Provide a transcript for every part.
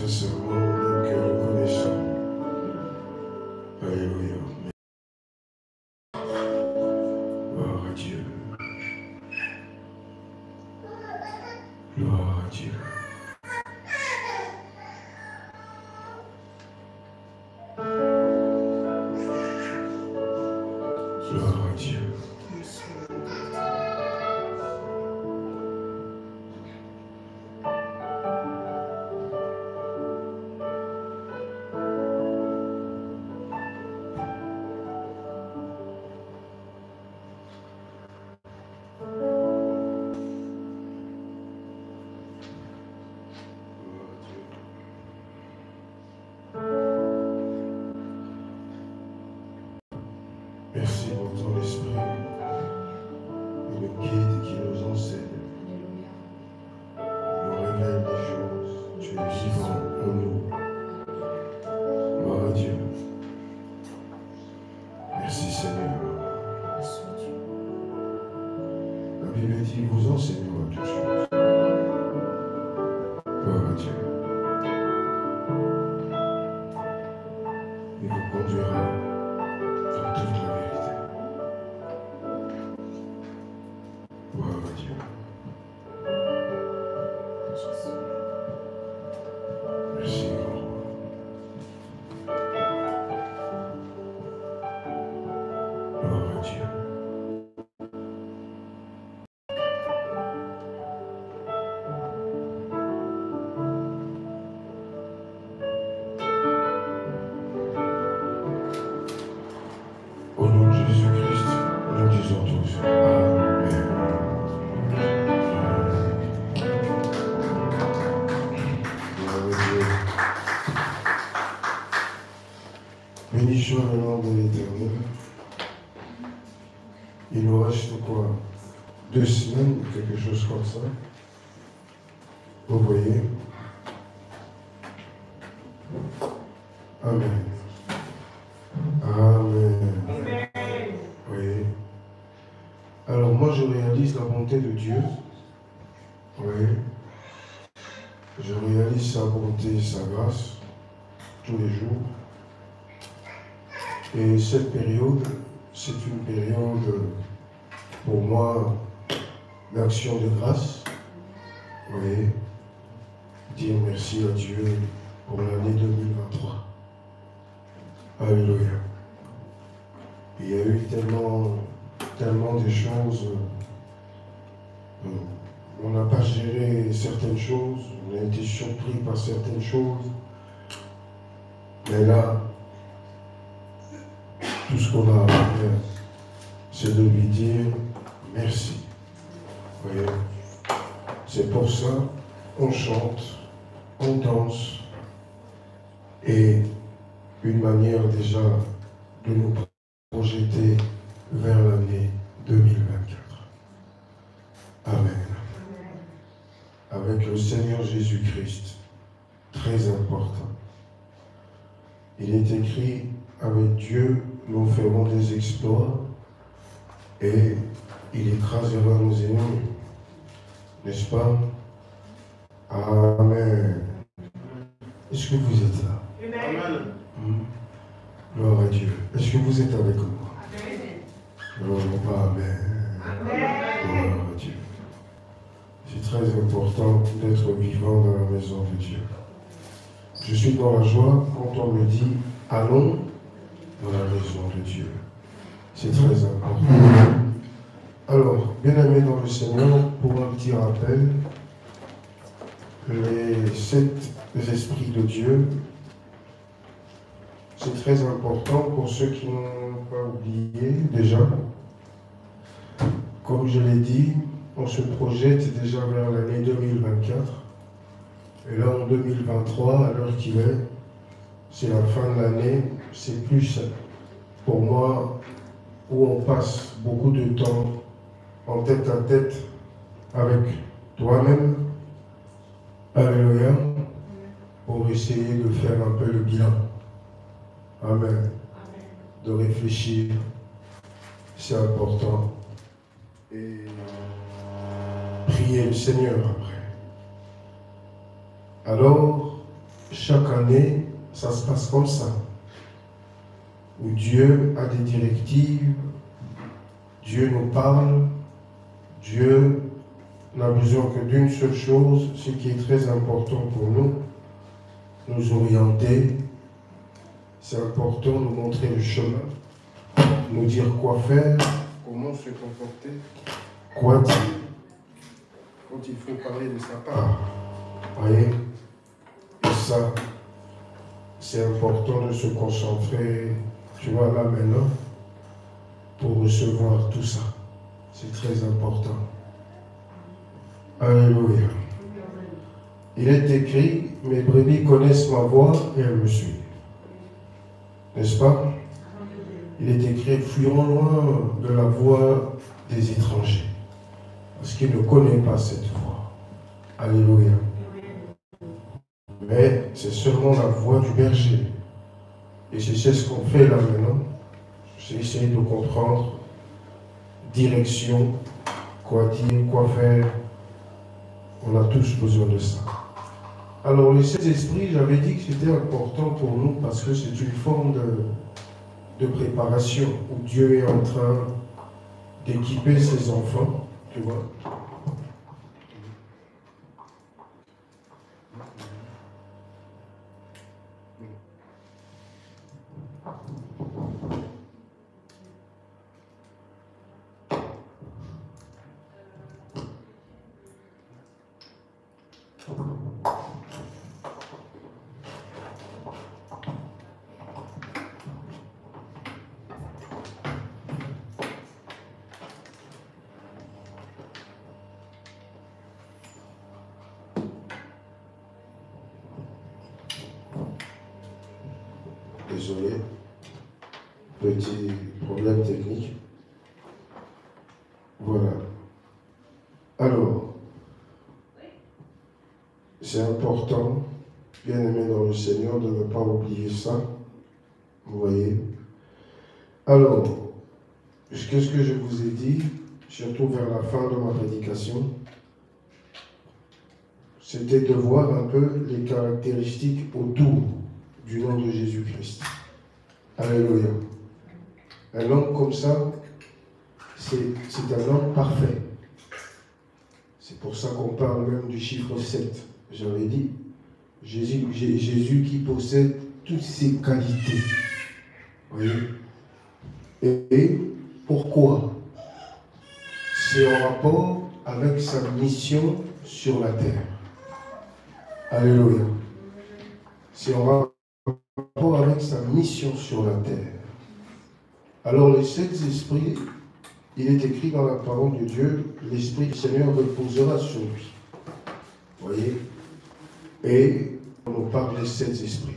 sincèrement d'un cœur reconnaissant. Alléluia. Gloire à Dieu. Gloire à Dieu. Gloire à Dieu. Merci pour ton esprit qui nous guide, qui nous enseigne, qui nous révèle des choses. Tu es vivant en nous. Gloire à Dieu. Merci Seigneur. La Bible dit, vous enseignera toutes choses. Gloire à Dieu. Il vous conduira dans toute la vérité. Gloire à Dieu. Merci, grand roi. Gloire à Dieu. Au nom de Jésus-Christ, nous disons tous Amen. Gloire à Dieu. Béni soit le nom de l'Éternel. Il nous reste quoi? 2 semaines, quelque chose comme ça. Vous voyez? Amen. Amen. Oui. Alors moi je réalise la bonté de Dieu. Oui. Je réalise sa bonté, sa grâce tous les jours. Et cette période, c'est une période pour moi d'action de grâce. Oui. Dire merci à Dieu pour l'année 2023. Alléluia. Il y a eu tellement de choses. On n'a pas géré certaines choses. On a été surpris par certaines choses. Mais là, tout ce qu'on a à faire, c'est de lui dire merci. Vous voyez? C'est pour ça qu'on chante, on danse. Et une manière déjà de nous projeter vers l'année 2024. Amen. Avec le Seigneur Jésus-Christ, très important. Il est écrit, avec Dieu, nous ferons des exploits et il écrasera nos ennemis. N'est-ce pas? Amen. Est-ce que vous êtes là? Amen. Gloire à Dieu. Est-ce que vous êtes avec moi? Amen. Non, pas Amen. Amen. Gloire à Dieu. C'est très important d'être vivant dans la maison de Dieu. Je suis dans la joie quand on me dit allons dans la maison de Dieu. C'est très important. Alors, bien-aimés dans le Seigneur, pour un petit rappel, les 7 esprits de Dieu, c'est très important pour ceux qui n'ont pas oublié déjà. Comme je l'ai dit, on se projette déjà vers l'année 2024. Et là, en 2023, à l'heure qu'il est, c'est la fin de l'année. C'est plus, pour moi, où on passe beaucoup de temps en tête à tête avec toi-même. Alléluia. Pour essayer de faire un peu le bilan. Amen. De réfléchir. C'est important. Et prier le Seigneur après. Alors, chaque année, ça se passe comme ça. Où Dieu a des directives, Dieu nous parle, Dieu n'a besoin que d'une seule chose, ce qui est très important pour nous, nous orienter. C'est important de nous montrer le chemin, nous dire quoi faire, comment se comporter, quoi dire, quand il faut parler de sa part. Vous voyez? Et ça, c'est important de se concentrer, tu vois, là maintenant, pour recevoir tout ça. C'est très important. Alléluia. Il est écrit, mes brebis connaissent ma voix et elles me suivent. N'est-ce pas? Il est écrit, fuiront loin de la voix des étrangers. Parce qu'ils ne connaissent pas cette voix. Alléluia. Mais c'est seulement la voix du berger. Et c'est ce qu'on fait là maintenant. J'ai essayé de comprendre. Direction, quoi dire, quoi faire. On a tous besoin de ça. Alors les sept esprits, j'avais dit que c'était important pour nous parce que c'est une forme de préparation où Dieu est en train d'équiper ses enfants, tu vois. Désolé, petit problème technique. Voilà. Alors, c'est important, bien aimé dans le Seigneur, de ne pas oublier ça. Vous voyez. Alors, qu'est-ce que je vous ai dit, surtout vers la fin de ma prédication, c'était de voir un peu les caractéristiques autour du nom de Jésus-Christ. Alléluia. Un homme comme ça, c'est un homme parfait. C'est pour ça qu'on parle même du chiffre 7. J'avais dit, Jésus qui possède toutes ses qualités. Vous voyez? Et pourquoi? C'est en rapport avec sa mission sur la terre. Alléluia. C'est en rapport avec sa mission sur la terre. Alors les sept esprits, il est écrit dans la parole de Dieu, l'Esprit du Seigneur reposera sur lui. Vous voyez? Et on nous parle des sept esprits.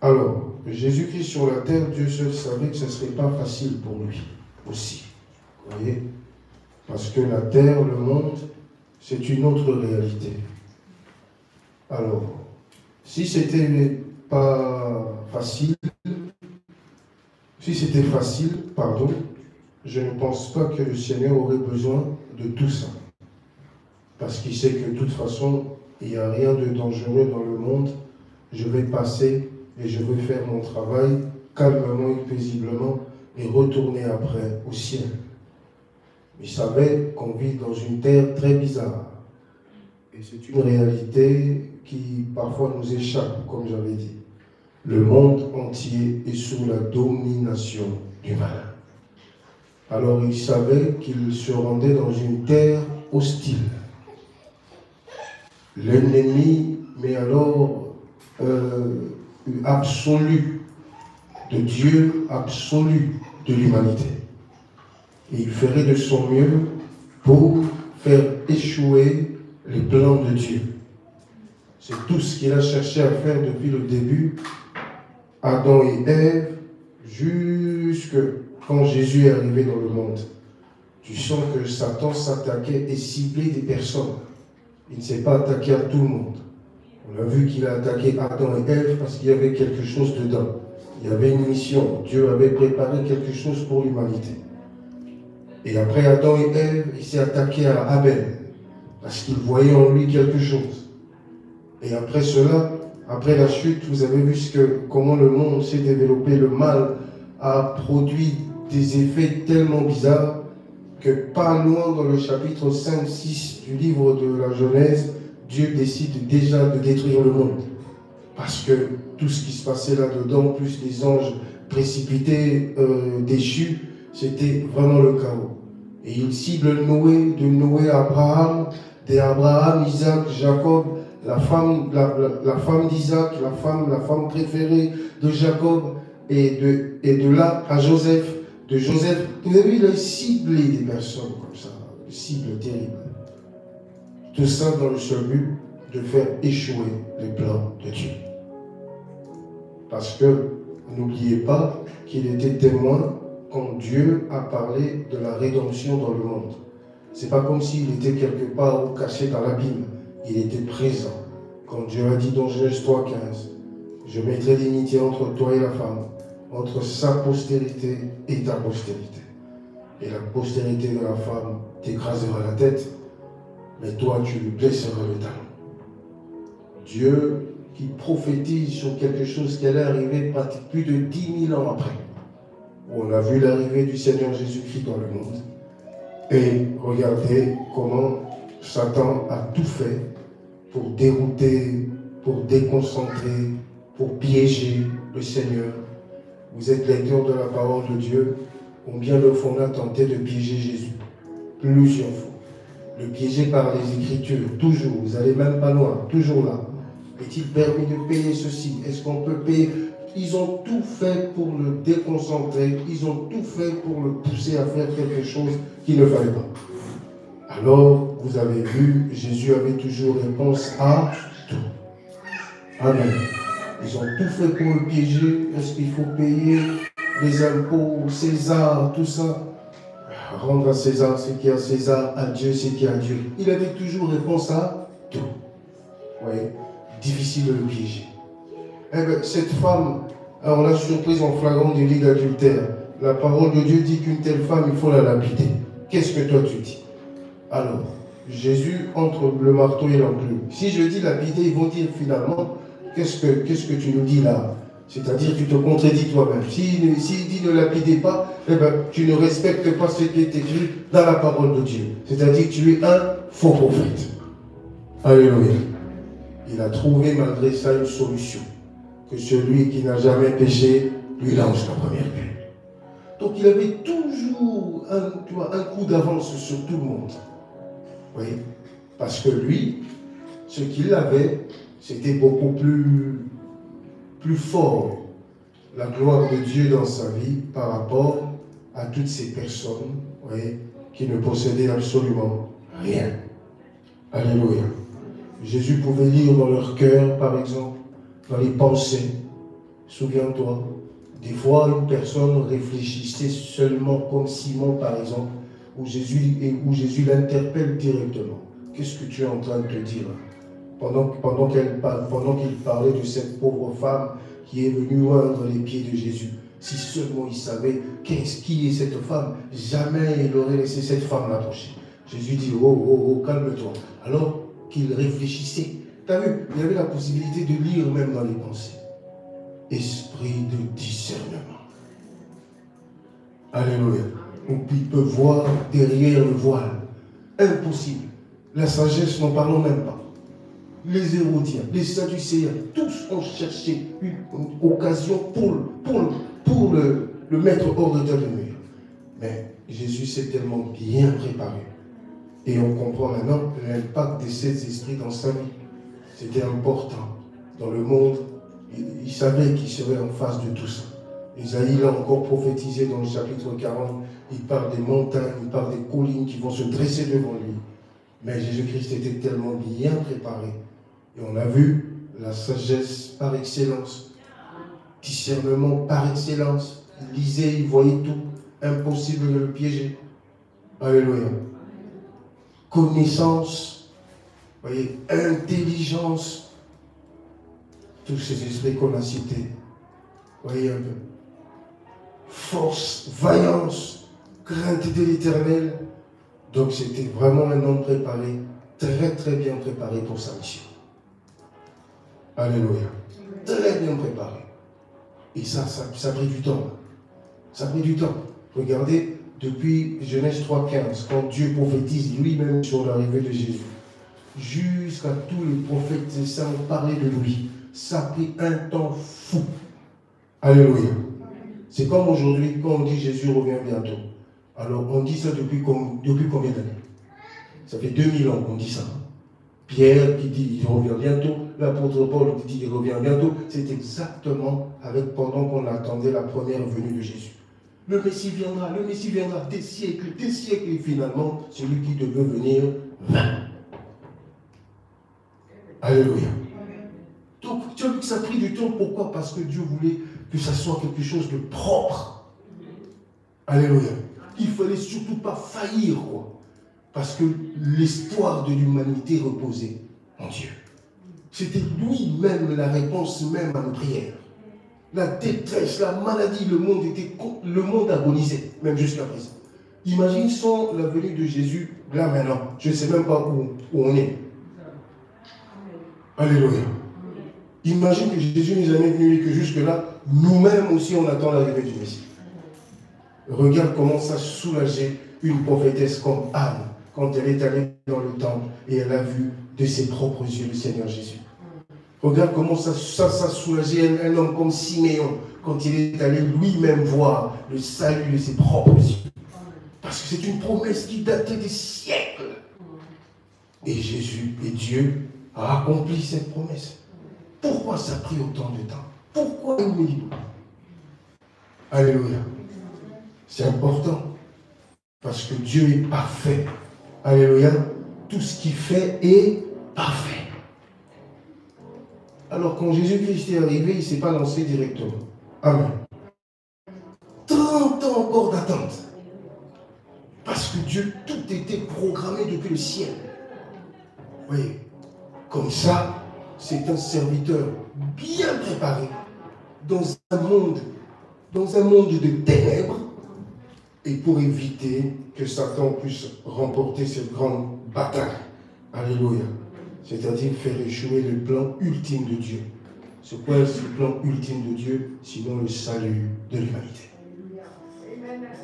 Alors, Jésus-Christ sur la terre, Dieu seul savait que ce ne serait pas facile pour lui aussi. Vous voyez? Parce que la terre, le monde, c'est une autre réalité. Alors, si c'était pas facile, si c'était facile, pardon, je ne pense pas que le Seigneur aurait besoin de tout ça. Parce qu'il sait que de toute façon, il n'y a rien de dangereux dans le monde. Je vais passer et je vais faire mon travail calmement et paisiblement et retourner après au ciel. Il savait qu'on vit dans une terre très bizarre. Et c'est une réalité qui parfois nous échappe, comme j'avais dit. Le monde entier est sous la domination du malin. Alors il savait qu'il se rendait dans une terre hostile. L'ennemi, mais alors absolu de Dieu, absolu de l'humanité. Et il ferait de son mieux pour faire échouer les plans de Dieu. C'est tout ce qu'il a cherché à faire depuis le début, Adam et Ève, jusque quand Jésus est arrivé dans le monde. Tu sens que Satan s'attaquait et ciblait des personnes. Il ne s'est pas attaqué à tout le monde. On a vu qu'il a attaqué Adam et Ève parce qu'il y avait quelque chose dedans. Il y avait une mission. Dieu avait préparé quelque chose pour l'humanité. Et après Adam et Ève, il s'est attaqué à Abel parce qu'il voyait en lui quelque chose. Et après cela, après la chute, vous avez vu comment le monde s'est développé. Le mal a produit des effets tellement bizarres que pas loin dans le chapitre 5-6 du livre de la Genèse, Dieu décide déjà de détruire le monde. Parce que tout ce qui se passait là-dedans, plus les anges précipités, déchus, c'était vraiment le chaos. Et il cible Noé, de Noé à Abraham, d'Abraham, Isaac, Jacob, la femme d'Isaac, la femme préférée de Jacob, et de là à Joseph. De Joseph, vous avez vu, il a ciblé des personnes comme ça, une cible terrible. Tout ça dans le seul but de faire échouer les plans de Dieu. Parce que, n'oubliez pas qu'il était témoin quand Dieu a parlé de la rédemption dans le monde. C'est pas comme s'il était quelque part ou caché dans l'abîme. Il était présent. Quand Dieu a dit dans Genèse 3,15, je mettrai l'unité entre toi et la femme, entre sa postérité et ta postérité. Et la postérité de la femme t'écrasera la tête, mais toi tu lui blesseras le talon. Dieu qui prophétise sur quelque chose qui allait arriver plus de 10 000 ans après. On a vu l'arrivée du Seigneur Jésus-Christ dans le monde. Et regardez comment Satan a tout fait pour dérouter, pour déconcentrer, pour piéger le Seigneur. Vous êtes lecteur de la parole de Dieu. Combien de fois on a tenté de piéger Jésus? Plusieurs fois. Le piéger par les Écritures, toujours. Vous n'allez même pas loin, toujours là. Est-il permis de payer ceci? Est-ce qu'on peut payer? Ils ont tout fait pour le déconcentrer. Ils ont tout fait pour le pousser à faire quelque chose qu'il ne fallait pas. Alors, vous avez vu, Jésus avait toujours réponse à tout. Amen. Ils ont tout fait pour le piéger. Est-ce qu'il faut payer les impôts, César, tout ça? Rendre à César ce qui est à César, à Dieu ce qui est à Dieu. Il avait toujours réponse à tout. Vous voyez? Difficile de le piéger. Eh bien, cette femme, on l'a surprise en flagrant délit d'adultère. La parole de Dieu dit qu'une telle femme, il faut la lapider. Qu'est-ce que toi tu dis? Alors, Jésus entre le marteau et l'enclume. Si je dis lapider, ils vont dire finalement, qu'est-ce que tu nous dis là? C'est-à-dire tu te contredis toi-même. S'il dit ne lapidez pas, eh ben, tu ne respectes pas ce qui est écrit dans la parole de Dieu. C'est-à-dire que tu es un faux prophète. Alléluia. Il a trouvé malgré ça une solution. Que celui qui n'a jamais péché lui lance la première pierre. Donc il avait toujours un coup d'avance sur tout le monde. Oui. Parce que lui, ce qu'il avait, c'était beaucoup plus fort. La gloire de Dieu dans sa vie par rapport à toutes ces personnes, oui, qui ne possédaient absolument rien. Alléluia. Jésus pouvait lire dans leur cœur, par exemple, dans les pensées. Souviens-toi, des fois, une personne réfléchissait seulement comme Simon, par exemple, où Jésus l'interpelle directement. Qu'est-ce que tu es en train de te dire? Pendant qu'il parlait de cette pauvre femme qui est venue oindre les pieds de Jésus. Si seulement il savait qui est cette femme, jamais il aurait laissé cette femme l'approcher. Jésus dit, oh, calme-toi. Alors qu'il réfléchissait, tu as vu, il avait la possibilité de lire même dans les pensées. Esprit de discernement. Alléluia. Il peut voir derrière le voile. Impossible. La sagesse, n'en parlons même pas. Les Hérodiens, les Sadducéens, tous ont cherché une occasion pour le mettre hors de ta demeure. Mais Jésus s'est tellement bien préparé. Et on comprend maintenant l'impact de ces esprits dans sa vie. C'était important. Dans le monde, il savait qu'il serait en face de tout ça. Isaïe l'a encore prophétisé dans le chapitre 40. Il parle des montagnes, il parle des collines qui vont se dresser devant lui. Mais Jésus-Christ était tellement bien préparé. Et on a vu la sagesse par excellence, discernement par excellence. Il lisait, il voyait tout. Impossible de le piéger. Alléluia. Connaissance, voyez, intelligence. Tous ces esprits qu'on a cités. Voyez un peu. Force, vaillance, crainte de l'Éternel. Donc c'était vraiment un homme préparé, très très bien préparé pour sa mission. Alléluia. Très bien préparé. Et ça a pris du temps. Ça a pris du temps. Regardez, depuis Genèse 3,15, quand Dieu prophétise lui-même sur l'arrivée de Jésus, jusqu'à tous les prophètes et saints ont parlé de lui. Ça a pris un temps fou. Alléluia. C'est comme aujourd'hui, quand on dit Jésus revient bientôt. Alors, on dit ça depuis combien d'années? Ça fait 2000 ans qu'on dit ça. Pierre qui dit il revient bientôt, l'apôtre Paul qui dit il revient bientôt, c'est exactement pendant qu'on attendait la première venue de Jésus. Le Messie viendra, des siècles, et finalement, celui qui devait venir vint. Alléluia. Donc, tu as vu que ça a pris du temps, pourquoi? Parce que Dieu voulait que ça soit quelque chose de propre. Alléluia. Il ne fallait surtout pas faillir, quoi. Parce que l'espoir de l'humanité reposait en Dieu. C'était lui-même la réponse même à nos prières. La détresse, la maladie, le monde agonisait, même jusqu'à présent. Imagine sans la venue de Jésus, là maintenant, je ne sais même pas où on est. Alléluia. Imagine que Jésus n'est jamais venu et que jusque-là, nous-mêmes aussi, on attend l'arrivée du Messie. Regarde comment ça soulageait une prophétesse comme Anne, quand elle est allée dans le temple et elle a vu de ses propres yeux le Seigneur Jésus. Regarde comment ça soulageait un homme comme Siméon, quand il est allé lui-même voir le salut de ses propres yeux. Parce que c'est une promesse qui datait des siècles. Et Jésus et Dieu a accompli cette promesse. Pourquoi ça a pris autant de temps? Pourquoi il me dit? Alléluia. C'est important. Parce que Dieu est parfait. Alléluia. Tout ce qu'il fait est parfait. Alors quand Jésus-Christ est arrivé, il ne s'est pas lancé directement. Amen. 30 ans encore d'attente. Parce que Dieu, tout était programmé depuis le ciel. Oui. Comme ça, c'est un serviteur bien préparé dans un monde de ténèbres et pour éviter que Satan puisse remporter cette grande bataille. Alléluia. C'est-à-dire faire échouer le plan ultime de Dieu. C'est quoi le plan ultime de Dieu, sinon le salut de l'humanité?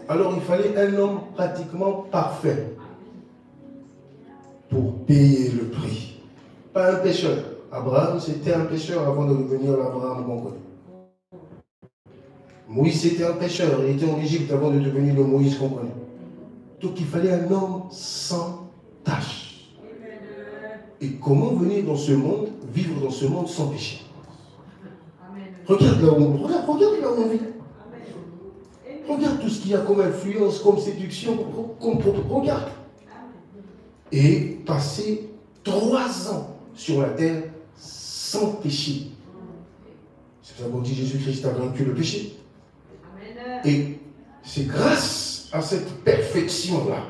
Alors il fallait un homme pratiquement parfait pour payer le prix. Pas un pécheur. Abraham, c'était un pécheur avant de devenir l'Abraham qu'on connaît. Moïse, était un pécheur. Il était en Égypte avant de devenir le Moïse qu'on connaît. Donc il fallait un homme sans tache. Et comment venir dans ce monde, vivre dans ce monde sans péché? Regarde là où on vit. Regarde tout ce qu'il y a comme influence, comme séduction, regarde. Et passer 3 ans sur la terre sans péché. C'est pour ça qu'on dit Jésus-Christ a vaincu le péché. Et c'est grâce à cette perfection-là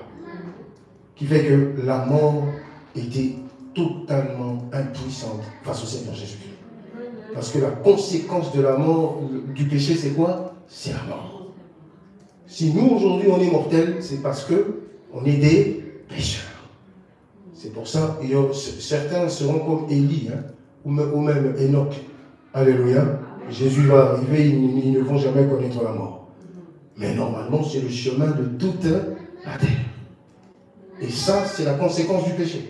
qui fait que la mort était totalement impuissante face au Seigneur Jésus-Christ. Parce que la conséquence de la mort, du péché, c'est quoi? C'est la mort. Si nous, aujourd'hui, on est mortels, c'est parce qu'on est des pécheurs. C'est pour ça, certains seront comme Élie, hein, ou même Enoch. Alléluia. Jésus va arriver, ils ne vont jamais connaître la mort. Mais normalement, c'est le chemin de toute la terre. Et ça, c'est la conséquence du péché.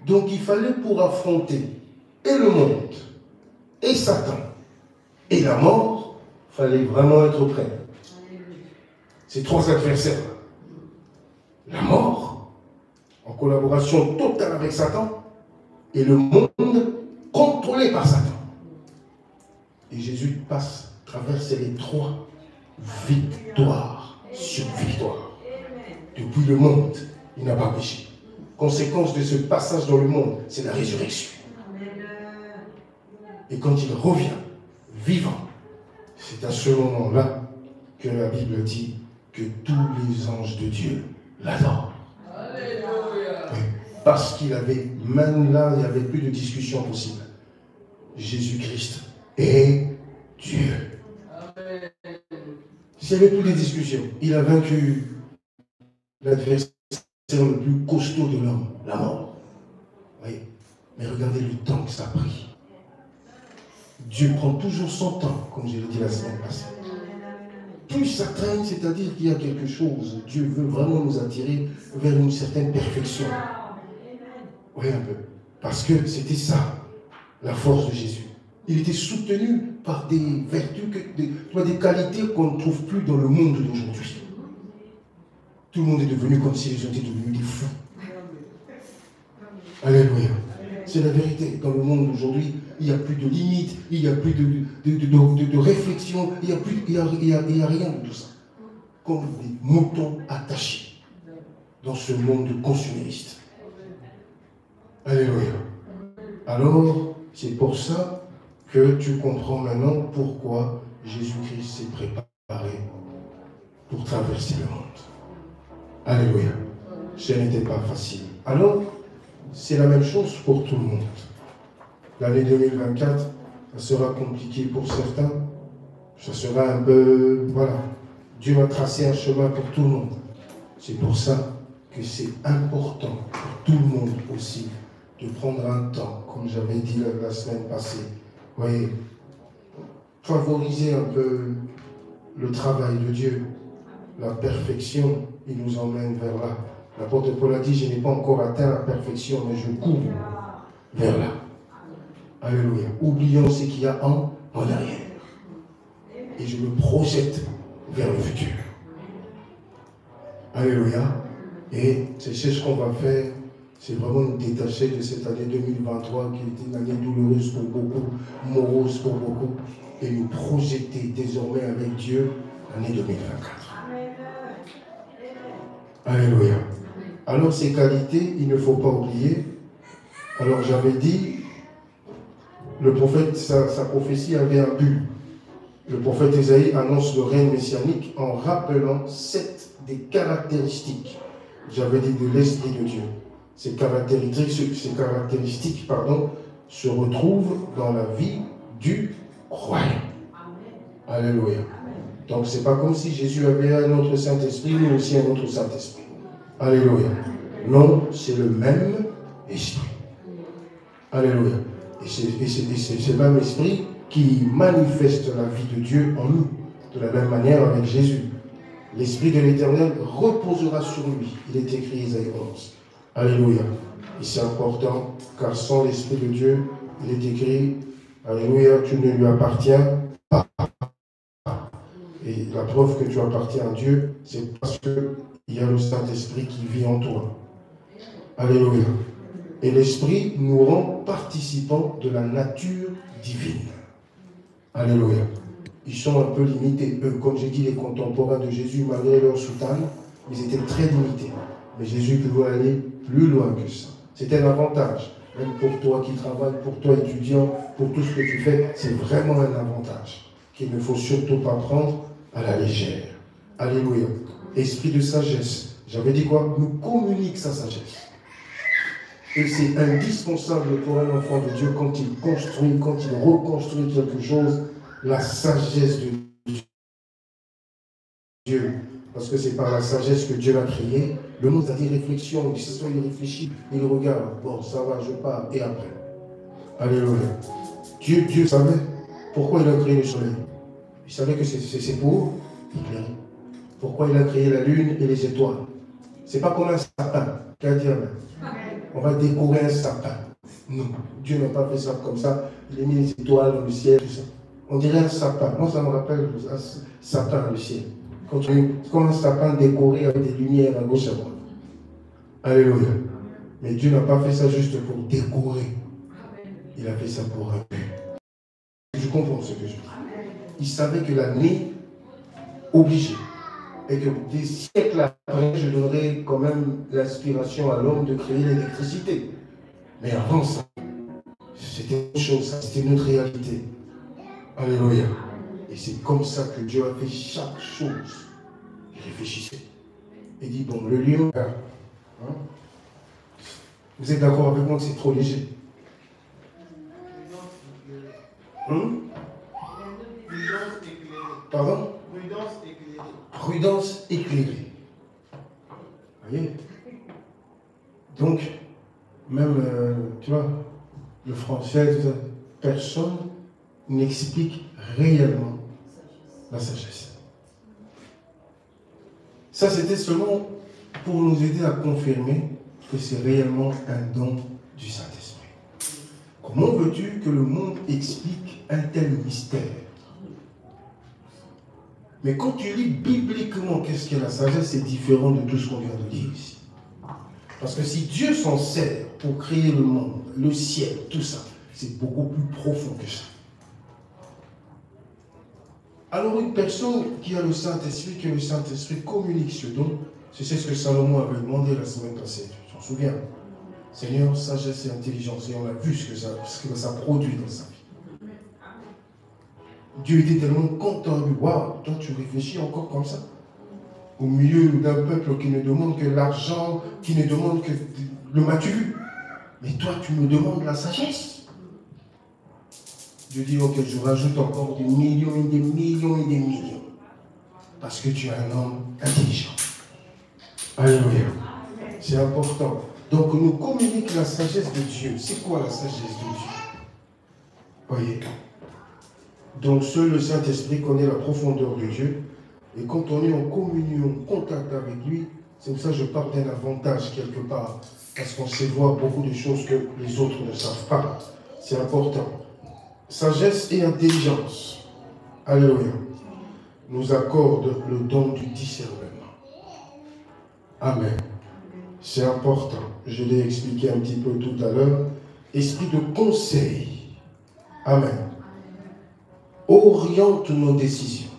Donc, il fallait pour affronter et le monde, et Satan, et la mort, il fallait vraiment être prêt. Ces 3 adversaires. La mort, en collaboration totale avec Satan, et le monde contrôlé par Satan. Et Jésus traverse les 3 victoires sur victoire. Depuis le monde, il n'a pas péché. Conséquence de ce passage dans le monde, c'est la résurrection. Et quand il revient, vivant, c'est à ce moment-là que la Bible dit que tous les anges de Dieu l'adorent. Oui, parce qu'il avait, même là, il n'y avait plus de discussion possible. Jésus-Christ est Dieu. S'il n'y avait plus de discussion, il a vaincu l'adversaire le plus costaud de l'homme, la mort. Oui. Mais regardez le temps que ça a pris. Dieu prend toujours son temps, comme je l'ai dit la semaine passée. Plus ça traîne, c'est-à-dire qu'il y a quelque chose. Dieu veut vraiment nous attirer vers une certaine perfection. Oui, un peu. Parce que c'était ça, la force de Jésus. Il était soutenu par des vertus, des qualités qu'on ne trouve plus dans le monde d'aujourd'hui. Tout le monde est devenu comme si les gens étaient devenus des fous. Alléluia. C'est la vérité. Dans le monde d'aujourd'hui, il n'y a plus de limites, il n'y a plus de réflexion, il n'y a rien de tout ça. Comme des moutons attachés dans ce monde consumériste. Alléluia. Alors, c'est pour ça que tu comprends maintenant pourquoi Jésus-Christ s'est préparé pour traverser le monde. Alléluia. Ce n'était pas facile. Alors, c'est la même chose pour tout le monde. L'année 2024, ça sera compliqué pour certains. Ça sera un peu... Voilà. Dieu va tracer un chemin pour tout le monde. C'est pour ça que c'est important pour tout le monde aussi de prendre un temps, comme j'avais dit la semaine passée. Vous voyez, favoriser un peu le travail de Dieu, la perfection, il nous emmène vers là. L'apôtre Paul a dit, je n'ai pas encore atteint la perfection, mais je cours vers là. Alléluia. Oublions ce qu'il y a en arrière. Et je me projette vers le futur. Alléluia. Et c'est ce qu'on va faire. C'est vraiment nous détacher de cette année 2023 qui était une année douloureuse pour beaucoup, morose pour beaucoup, et nous projeter désormais avec Dieu l'année 2024. Alléluia. Alors ces qualités, il ne faut pas oublier. Alors j'avais dit, le prophète, sa prophétie avait un but. Le prophète Ésaïe annonce le règne messianique en rappelant 7 des caractéristiques, j'avais dit, de l'Esprit de Dieu. Ces caractéristiques se retrouvent dans la vie du croyant. Alléluia. Donc ce n'est pas comme si Jésus avait un autre Saint-Esprit, nous aussi un autre Saint-Esprit. Alléluia. Non, c'est le même Esprit. Alléluia. Et c'est ce même Esprit qui manifeste la vie de Dieu en nous. De la même manière avec Jésus. L'Esprit de l'Éternel reposera sur lui. Il est écrit Isaïe 11. Alléluia. Et c'est important, car sans l'Esprit de Dieu, il est écrit, Alléluia, tu ne lui appartiens pas. Et la preuve que tu appartiens à Dieu, c'est parce qu'il y a le Saint-Esprit qui vit en toi. Alléluia. Et l'Esprit nous rend participants de la nature divine. Alléluia. Ils sont un peu limités. Eux, comme j'ai dit, les contemporains de Jésus, malgré leur soutane, ils étaient très limités. Mais Jésus pouvait aller plus loin que ça. C'est un avantage. Même pour toi qui travailles, pour toi étudiant, pour tout ce que tu fais, c'est vraiment un avantage qu'il ne faut surtout pas prendre à la légère. Alléluia. Esprit de sagesse. J'avais dit quoi? Nous communique sa sagesse. Et c'est indispensable pour un enfant de Dieu quand il construit, quand il reconstruit quelque chose, la sagesse de Dieu. Parce que c'est par la sagesse que Dieu l'a créé. Le monde a des réflexions. Il s'assoit, il réfléchit, il regarde. Bon, ça va, je pars. Et après. Alléluia. Dieu savait pourquoi il a créé le soleil. Il savait que c'est pour éclairer. Pourquoi il a créé la lune et les étoiles. C'est pas comme un sapin. Qu'à dire, on va décorer un sapin. Non. Dieu n'a pas fait ça comme ça. Il a mis les étoiles dans le ciel, tout ça. On dirait un sapin. Moi, ça me rappelle un sapin dans le ciel. C'est comme un sapin décoré avec des lumières à gauche et à droite. Alléluia. Mais Dieu n'a pas fait ça juste pour décorer. Il a fait ça pour un but. Je comprends ce que je dis. Il savait que l'année obligée, et que des siècles après, je donnerai quand même l'inspiration à l'homme de créer l'électricité. Mais avant ça, c'était une chose, c'était notre réalité. Alléluia. Et c'est comme ça que Dieu a fait chaque chose. Il réfléchissait. Il dit, bon, le lion, hein? Vous êtes d'accord avec moi que c'est trop léger? Pardon? Prudence éclairée. Vous voyez? Donc, même, tu vois, le français, tout ça, personne n'explique réellement la sagesse. Ça, c'était seulement pour nous aider à confirmer que c'est réellement un don du Saint-Esprit. Comment veux-tu que le monde explique un tel mystère? Mais quand tu lis bibliquement qu'est-ce qu'est la sagesse, c'est différent de tout ce qu'on vient de dire ici. Parce que si Dieu s'en sert pour créer le monde, le ciel, tout ça, c'est beaucoup plus profond que ça. Alors une personne qui a le Saint-Esprit, que le Saint-Esprit communique ce don, c'est ce que Salomon avait demandé la semaine passée, tu t'en souviens? Seigneur, sagesse et intelligence, et on a vu ce que ça produit dans sa vie. Dieu était tellement content, waouh, toi tu réfléchis encore comme ça? Au milieu d'un peuple qui ne demande que l'argent, qui ne demande que le m'as-tu vu? Mais toi tu me demandes la sagesse. Dieu dit, ok, je rajoute encore des millions et des millions et des millions. Parce que tu es un homme intelligent. Alléluia. C'est important. Donc, nous communique la sagesse de Dieu. C'est quoi la sagesse de Dieu? Voyez. Donc, seul le Saint-Esprit connaît la profondeur de Dieu. Et quand on est en communion, en contact avec lui, c'est pour ça que je parle d'un avantage quelque part. Parce qu'on sait voir beaucoup de choses que les autres ne savent pas. C'est important. Sagesse et intelligence. Alléluia. Nous accorde le don du discernement. Amen. C'est important. Je l'ai expliqué un petit peu tout à l'heure. Esprit de conseil. Amen. Oriente nos décisions.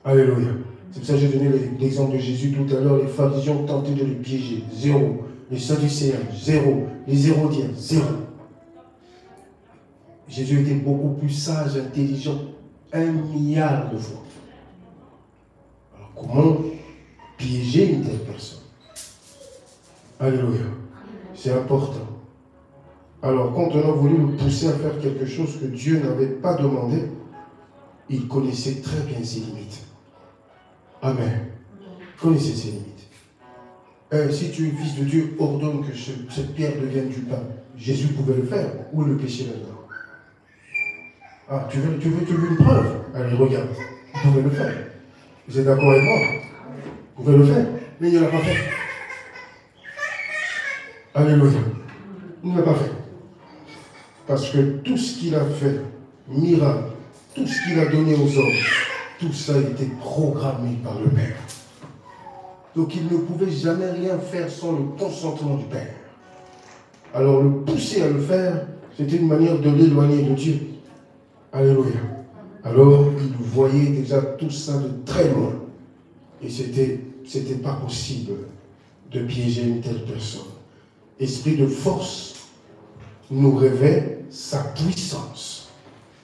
Alléluia. C'est pour ça que j'ai donné l'exemple de Jésus tout à l'heure. Les pharisiens ont tenté de le piéger. 0. Les sadducéens, 0. Les hérodiens, 0. Jésus était beaucoup plus sage, intelligent, 1 milliard de fois. Alors comment piéger une telle personne? Alléluia. C'est important. Alors quand on a voulu le pousser à faire quelque chose que Dieu n'avait pas demandé, il connaissait très bien ses limites. Amen. Il connaissait ses limites. Si tu es fils de Dieu, ordonne que cette pierre devienne du pain. Jésus pouvait le faire. Où est le péché là-dedans? Ah, tu veux une preuve? Allez, regarde. Vous pouvez le faire. Vous êtes d'accord avec moi? Vous pouvez le faire. Mais il ne l'a pas fait. Alléluia. Il ne l'a pas fait. Parce que tout ce qu'il a fait, miracle, tout ce qu'il a donné aux hommes, tout ça a été programmé par le Père. Donc il ne pouvait jamais rien faire sans le consentement du Père. Alors le pousser à le faire, c'était une manière de l'éloigner de Dieu. Alléluia. Alors, il voyait déjà tout ça de très loin. Et c'était pas possible de piéger une telle personne. Esprit de force nous révèle sa puissance.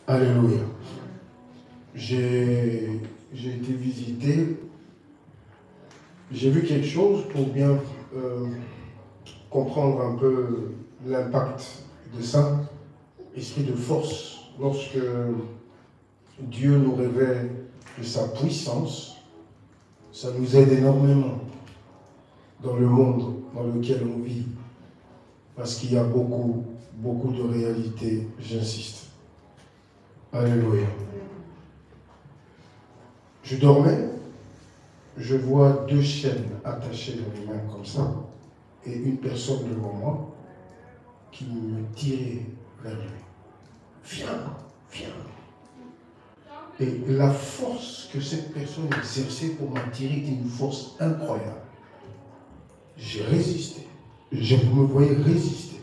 Alléluia. J'ai été visiter. J'ai vu quelque chose pour bien comprendre un peu l'impact de ça. Esprit de force. Lorsque Dieu nous révèle de sa puissance, ça nous aide énormément dans le monde dans lequel on vit. Parce qu'il y a beaucoup de réalités, j'insiste. Alléluia. Je dormais, je vois 2 chaînes attachées dans les mains comme ça, et une personne devant moi qui me tirait vers lui. Viens. Et la force que cette personne exerçait pour m'attirer était une force incroyable. J'ai résisté. Je me voyais résister.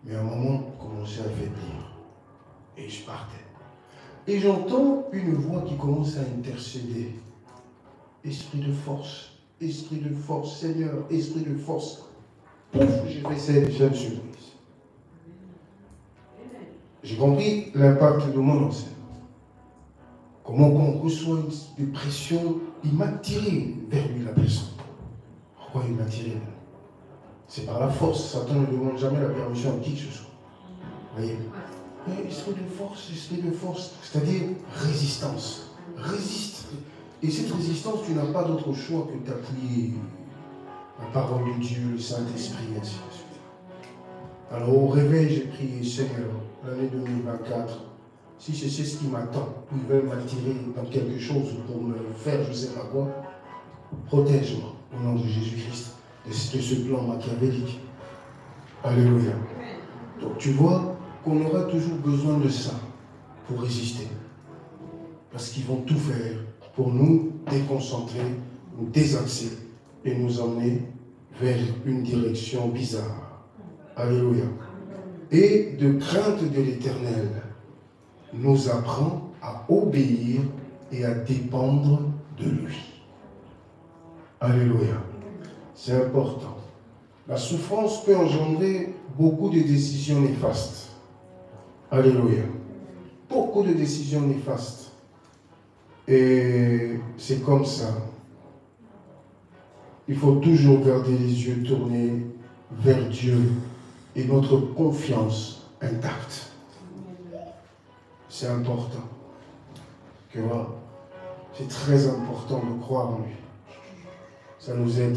Mais à un moment, je commençais à faiblir. Et je partais. Et j'entends une voix qui commence à intercéder. Esprit de force, Seigneur, esprit de force. Pouf, j'ai fait une surprise. J'ai compris l'impact de mon enseignement. Comment quand on reçoit une pression, il m'a tiré vers lui la personne. Pourquoi il m'a tiré? C'est par la force. Satan ne demande jamais la permission à qui que ce soit. Vous voyez? Esprit de force, c'est-à-dire résistance. Résiste. Et cette résistance, tu n'as pas d'autre choix que d'appuyer la parole de Dieu, le Saint-Esprit, ainsi de suite. Alors au réveil, j'ai prié, Seigneur, l'année 2024, si c'est ce qui m'attend, ils veulent m'attirer dans quelque chose pour me faire je ne sais pas quoi, protège-moi au nom de Jésus-Christ de ce plan machiavélique. Alléluia. Donc tu vois qu'on aura toujours besoin de ça pour résister. Parce qu'ils vont tout faire pour nous déconcentrer, nous désaxer et nous emmener vers une direction bizarre. Alléluia. Et de crainte de l'Éternel nous apprend à obéir et à dépendre de lui. Alléluia. C'est important. La souffrance peut engendrer beaucoup de décisions néfastes. Alléluia. Beaucoup de décisions néfastes. Et c'est comme ça. Il faut toujours garder les yeux tournés vers Dieu et notre confiance intacte. C'est important. Tu vois, c'est très important de croire en lui. Ça nous aide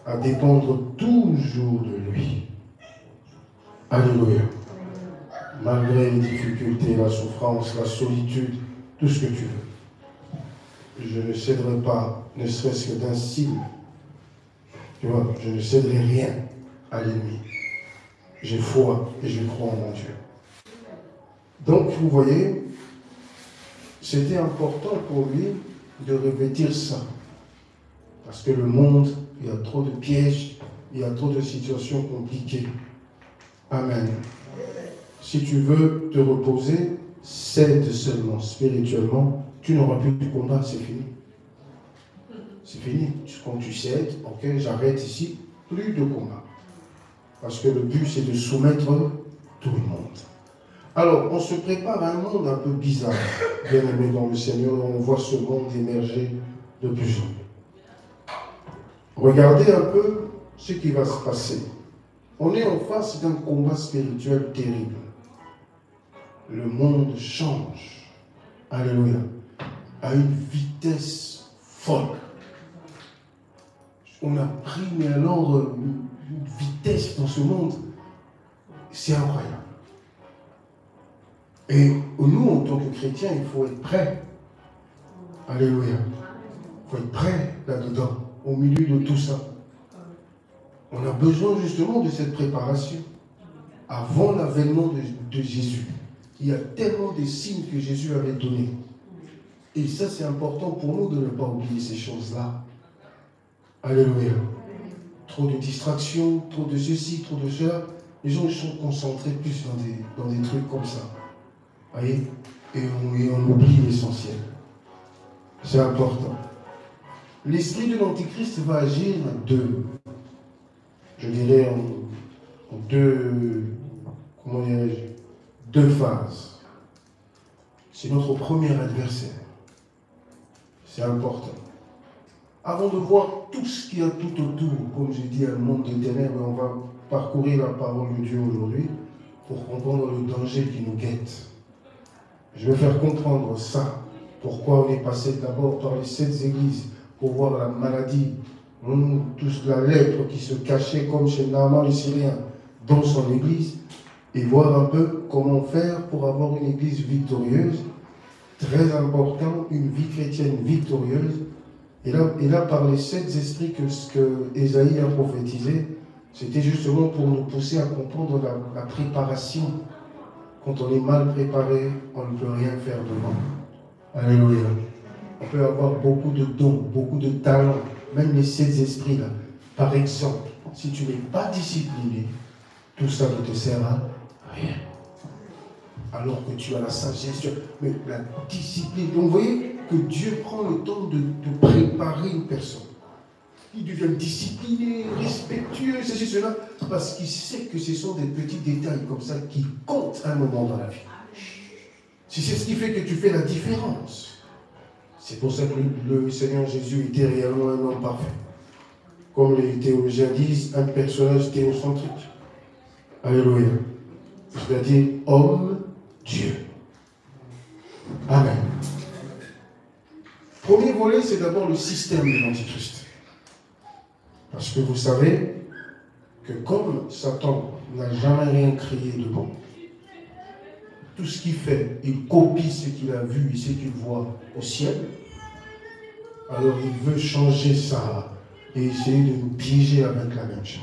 à dépendre toujours de lui. Alléluia. Malgré les difficultés, la souffrance, la solitude, tout ce que tu veux. Je ne céderai pas, ne serait-ce que d'un signe. Tu vois, je ne céderai rien à l'ennemi. J'ai foi et je crois en mon Dieu. Donc, vous voyez, c'était important pour lui de revêtir ça. Parce que le monde, il y a trop de pièges, il y a trop de situations compliquées. Amen. Si tu veux te reposer, cède seulement spirituellement, tu n'auras plus de combat, c'est fini. C'est fini. Quand tu cèdes, ok, j'arrête ici, plus de combat. Parce que le but, c'est de soumettre tout le monde. Alors, on se prépare à un monde un peu bizarre, bien aimé dans le Seigneur, on voit ce monde émerger de plus en plus. Regardez un peu ce qui va se passer. On est en face d'un combat spirituel terrible. Le monde change, alléluia, à une vitesse folle. On a pris, mais alors, une vitesse dans ce monde, c'est incroyable. Et nous, en tant que chrétiens, il faut être prêts. Alléluia. Il faut être prêts là-dedans, au milieu de tout ça. On a besoin justement de cette préparation avant l'avènement de Jésus. Il y a tellement de signes que Jésus avait donnés. Et ça, c'est important pour nous de ne pas oublier ces choses-là. Alléluia. Trop de distractions, trop de ceci, trop de cela. Les gens sont concentrés plus dans des trucs comme ça. Voyez, et on oublie l'essentiel. C'est important. L'esprit de l'Antichrist va agir je dirais en deux phases. C'est notre premier adversaire. C'est important. Avant de voir tout ce qu'il y a tout autour, comme j'ai dit, un monde de ténèbres, on va parcourir la parole de Dieu aujourd'hui pour comprendre le danger qui nous guette. Je vais faire comprendre ça. Pourquoi on est passé d'abord par les 7 églises pour voir la maladie, tous la lèpre qui se cachait comme chez Naaman le Syrien dans son église, et voir un peu comment faire pour avoir une église victorieuse. Très important, une vie chrétienne victorieuse. Et là par les 7 esprits que Ésaïe a prophétisé, c'était justement pour nous pousser à comprendre la préparation. Quand on est mal préparé, on ne peut rien faire devant. Alléluia. On peut avoir beaucoup de dons, beaucoup de talents, même les 7 esprits là. Par exemple, si tu n'es pas discipliné, tout ça ne te sert à rien. Alors que tu as la sagesse, mais la discipline. Donc vous voyez que Dieu prend le temps de préparer une personne. Il devient discipliné, respectueux, ceci, cela, parce qu'il sait que ce sont des petits détails comme ça qui comptent un moment dans la vie. C'est ce qui fait que tu fais la différence. C'est pour ça que le Seigneur Jésus était réellement un homme parfait. Comme les théologiens disent, un personnage théocentrique. Alléluia. C'est-à-dire homme-Dieu. Amen. Premier volet, c'est d'abord le système de l'Antichrist. Parce que vous savez que comme Satan n'a jamais rien créé de bon, tout ce qu'il fait, il copie ce qu'il a vu et ce qu'il voit au ciel, alors il veut changer ça et essayer de nous piéger avec la même chose.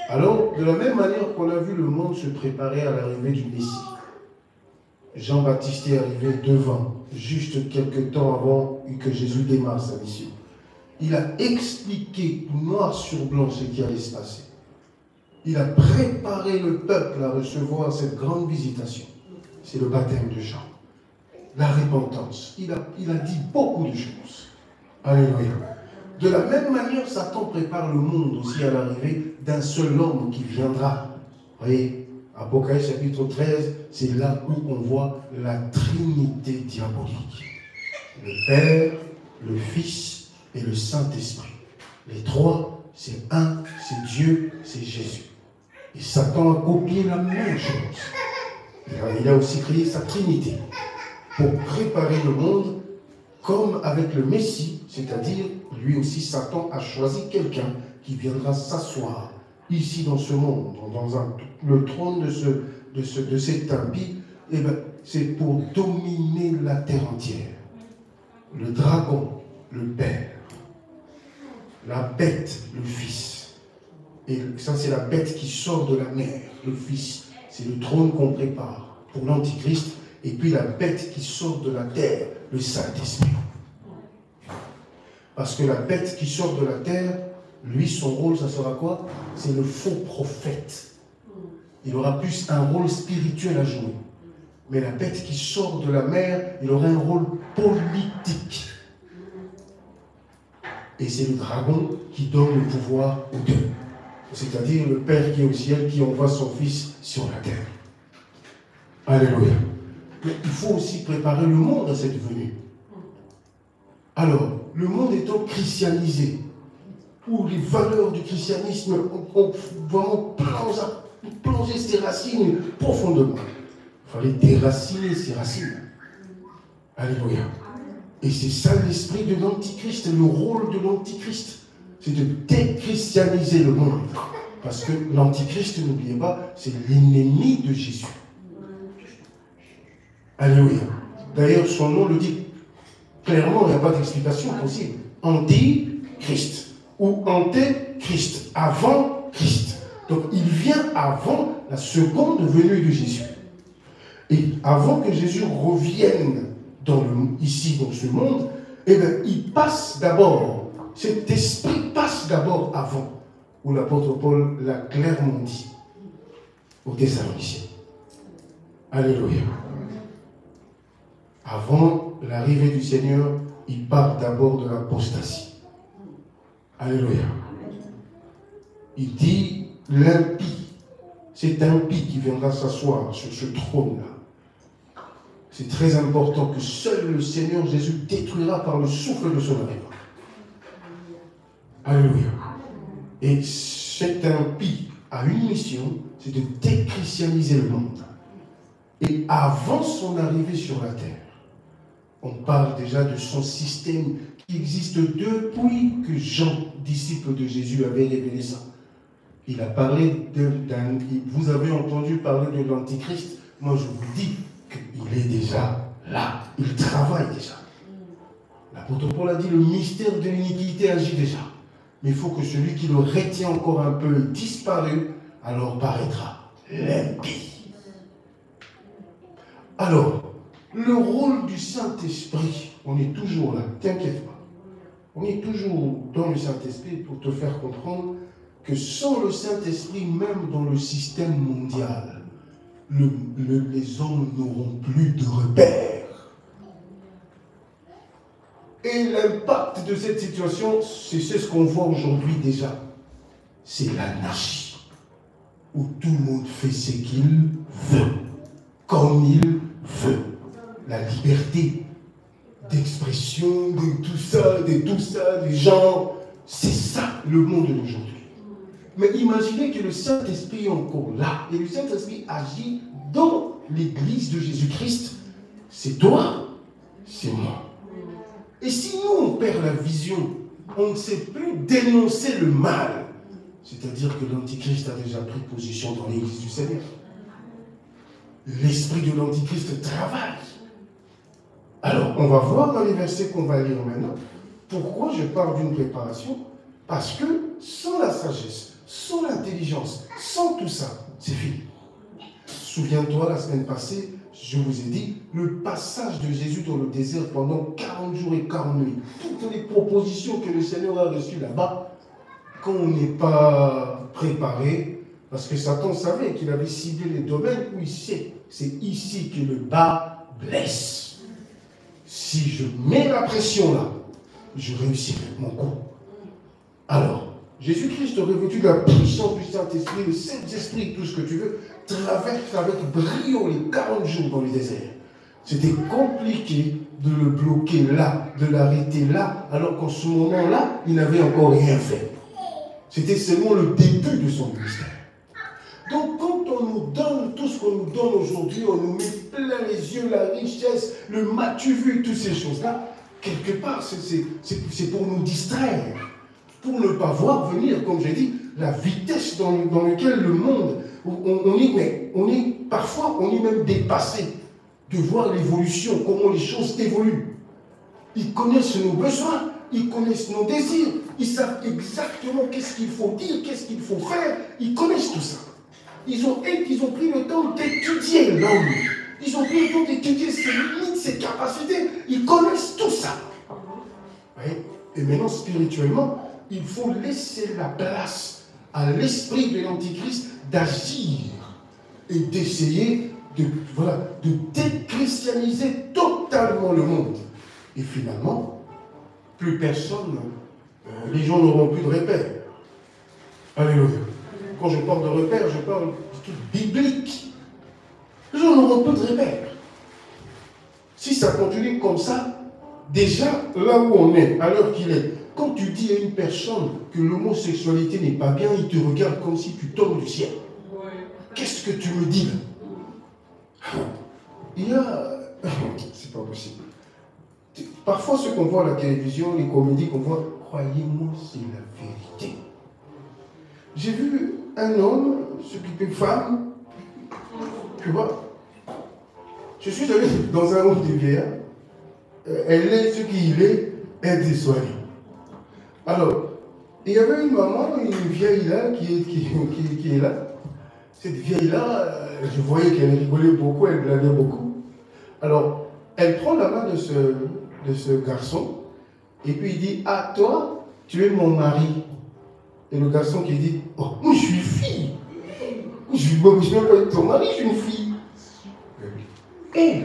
Alors, de la même manière qu'on a vu le monde se préparer à l'arrivée du Messie, Jean-Baptiste est arrivé devant, juste quelques temps avant que Jésus démarre sa mission. Il a expliqué noir sur blanc ce qui allait se passer. Il a préparé le peuple à recevoir cette grande visitation. C'est le baptême de Jean. La repentance. Il a dit beaucoup de choses. Alléluia. De la même manière, Satan prépare le monde aussi à l'arrivée d'un seul homme qui viendra. Vous voyez, Apocalypse chapitre 13, c'est là où on voit la Trinité diabolique. Le Père, le Fils et le Saint-Esprit. Les trois, c'est un, c'est Dieu, c'est Jésus. Et Satan a copié la même chose. Il a aussi créé sa Trinité pour préparer le monde comme avec le Messie, c'est-à-dire lui aussi Satan a choisi quelqu'un qui viendra s'asseoir ici dans ce monde, le trône de cet impie, et bien, c'est pour dominer la terre entière. Le dragon, le Père, la bête, le Fils. Et ça, c'est la bête qui sort de la mer, le Fils. C'est le trône qu'on prépare pour l'Antichrist. Et puis la bête qui sort de la terre, le Saint-Esprit. Parce que la bête qui sort de la terre, lui, son rôle, ça sera quoi? C'est le faux prophète. Il aura plus un rôle spirituel à jouer. Mais la bête qui sort de la mer, il aura un rôle politique. Et c'est le dragon qui donne le pouvoir aux deux. C'est-à-dire le Père qui est au ciel, qui envoie son Fils sur la terre. Alléluia. Mais il faut aussi préparer le monde à cette venue. Alors, le monde étant christianisé, où les valeurs du christianisme ont vraiment plongé ses racines profondément. Il fallait déraciner ses racines. Alléluia. Et c'est ça l'esprit de l'Antichrist, le rôle de l'Antichrist. C'est de déchristianiser le monde. Parce que l'Antichrist, n'oubliez pas, c'est l'ennemi de Jésus. Alléluia. D'ailleurs, son nom le dit clairement, il n'y a pas d'explication possible. Antichrist ou Antéchrist, avant Christ. Donc, il vient avant la seconde venue de Jésus. Et avant que Jésus revienne ici dans ce monde, eh bien, il passe d'abord, cet esprit passe d'abord avant, où l'apôtre Paul l'a clairement dit aux Thessaloniciens. Alléluia. Avant l'arrivée du Seigneur, il part d'abord de l'apostasie. Alléluia. Il dit l'impie, c'est impie qui viendra s'asseoir sur ce trône-là. C'est très important que seul le Seigneur Jésus détruira par le souffle de son arrivée. Alléluia. Et cet impie a une mission, c'est de déchristianiser le monde. Et avant son arrivée sur la terre, on parle déjà de son système qui existe depuis que Jean, disciple de Jésus, avait révélé ça. Il a parlé vous avez entendu parler de l'Antichrist. Moi, je vous dis qu'il est déjà là. Il travaille déjà. L'apôtre Paul a dit le mystère de l'iniquité agit déjà. Mais il faut que celui qui le retient encore un peu disparu, alors paraîtra l'impie. Alors, le rôle du Saint-Esprit, on est toujours là, t'inquiète pas. On est toujours dans le Saint-Esprit pour te faire comprendre que sans le Saint-Esprit, même dans le système mondial, les hommes n'auront plus de repères. Et l'impact de cette situation, c'est ce qu'on voit aujourd'hui déjà. C'est l'anarchie, où tout le monde fait ce qu'il veut, comme il veut. La liberté d'expression, de tout ça, des gens, c'est ça le monde d'aujourd'hui. Mais imaginez que le Saint-Esprit est encore là, et le Saint-Esprit agit dans l'Église de Jésus-Christ. C'est toi, c'est moi. Et si nous, on perd la vision, on ne sait plus dénoncer le mal. c'est-à-dire que l'Antichrist a déjà pris position dans l'Église du Seigneur. L'esprit de l'Antichrist travaille. Alors, on va voir dans les versets qu'on va lire maintenant, pourquoi je parle d'une préparation. Parce que sans la sagesse, sans l'intelligence, sans tout ça, c'est fini. Souviens-toi, la semaine passée, je vous ai dit, le passage de Jésus dans le désert pendant 40 jours et 40 nuits, toutes les propositions que le Seigneur a reçues là-bas, quand on n'est pas préparé, parce que Satan savait qu'il avait ciblé les domaines où il sait, c'est ici que le bas blesse. Si je mets la pression là, je réussirai mon coup. Alors, Jésus-Christ, revêtu de la puissance du Saint-Esprit, le Saint-Esprit, tout ce que tu veux, traverse avec brio les 40 jours dans le désert. C'était compliqué de le bloquer là, de l'arrêter là, alors qu'en ce moment-là, il n'avait encore rien fait. C'était seulement le début de son ministère. Donc, quand on nous donne tout ce qu'on nous donne aujourd'hui, on nous met plein les yeux, la richesse, le m'as-tu vu, toutes ces choses-là, quelque part, c'est pour nous distraire, pour ne pas voir venir, comme j'ai dit, la vitesse dans laquelle le monde, parfois, on est même dépassé de voir l'évolution, comment les choses évoluent. Ils connaissent nos besoins, ils connaissent nos désirs, ils savent exactement qu'est-ce qu'il faut dire, qu'est-ce qu'il faut faire, ils connaissent tout ça. Ils ont pris le temps d'étudier l'homme. Ils ont pris le temps d'étudier ses limites, ses capacités. Ils connaissent tout ça. Oui. Et maintenant, spirituellement, il faut laisser la place à l'esprit de l'Antichrist d'agir et d'essayer de déchristianiser totalement le monde. Et finalement, plus personne, les gens n'auront plus de repères. Alléluia. Quand je parle de repères, je parle de trucs bibliques. Les gens n'auront plus de repères. Si ça continue comme ça, déjà, là où on est, à l'heure qu'il est, quand tu dis à une personne que l'homosexualité n'est pas bien, il te regarde comme si tu tombes du ciel. Qu'est-ce que tu me dis là? Il y a... C'est pas possible. Parfois, ce qu'on voit à la télévision, les comédies qu'on voit, croyez-moi, c'est la vérité. J'ai vu un homme s'occuper de femmes, tu vois. Je suis allé dans un home de vieillard. Elle est ce qu'il est, elle est soignée. Alors, il y avait une maman, une vieille là, qui est là. Cette vieille là, je voyais qu'elle rigolait beaucoup, elle blaguait beaucoup. Alors, elle prend la main de ce garçon, et puis il dit, ah, toi, tu es mon mari. Et le garçon qui dit, oh, moi je suis une fille. Je ne suis même pas ton mari, je suis une fille. Et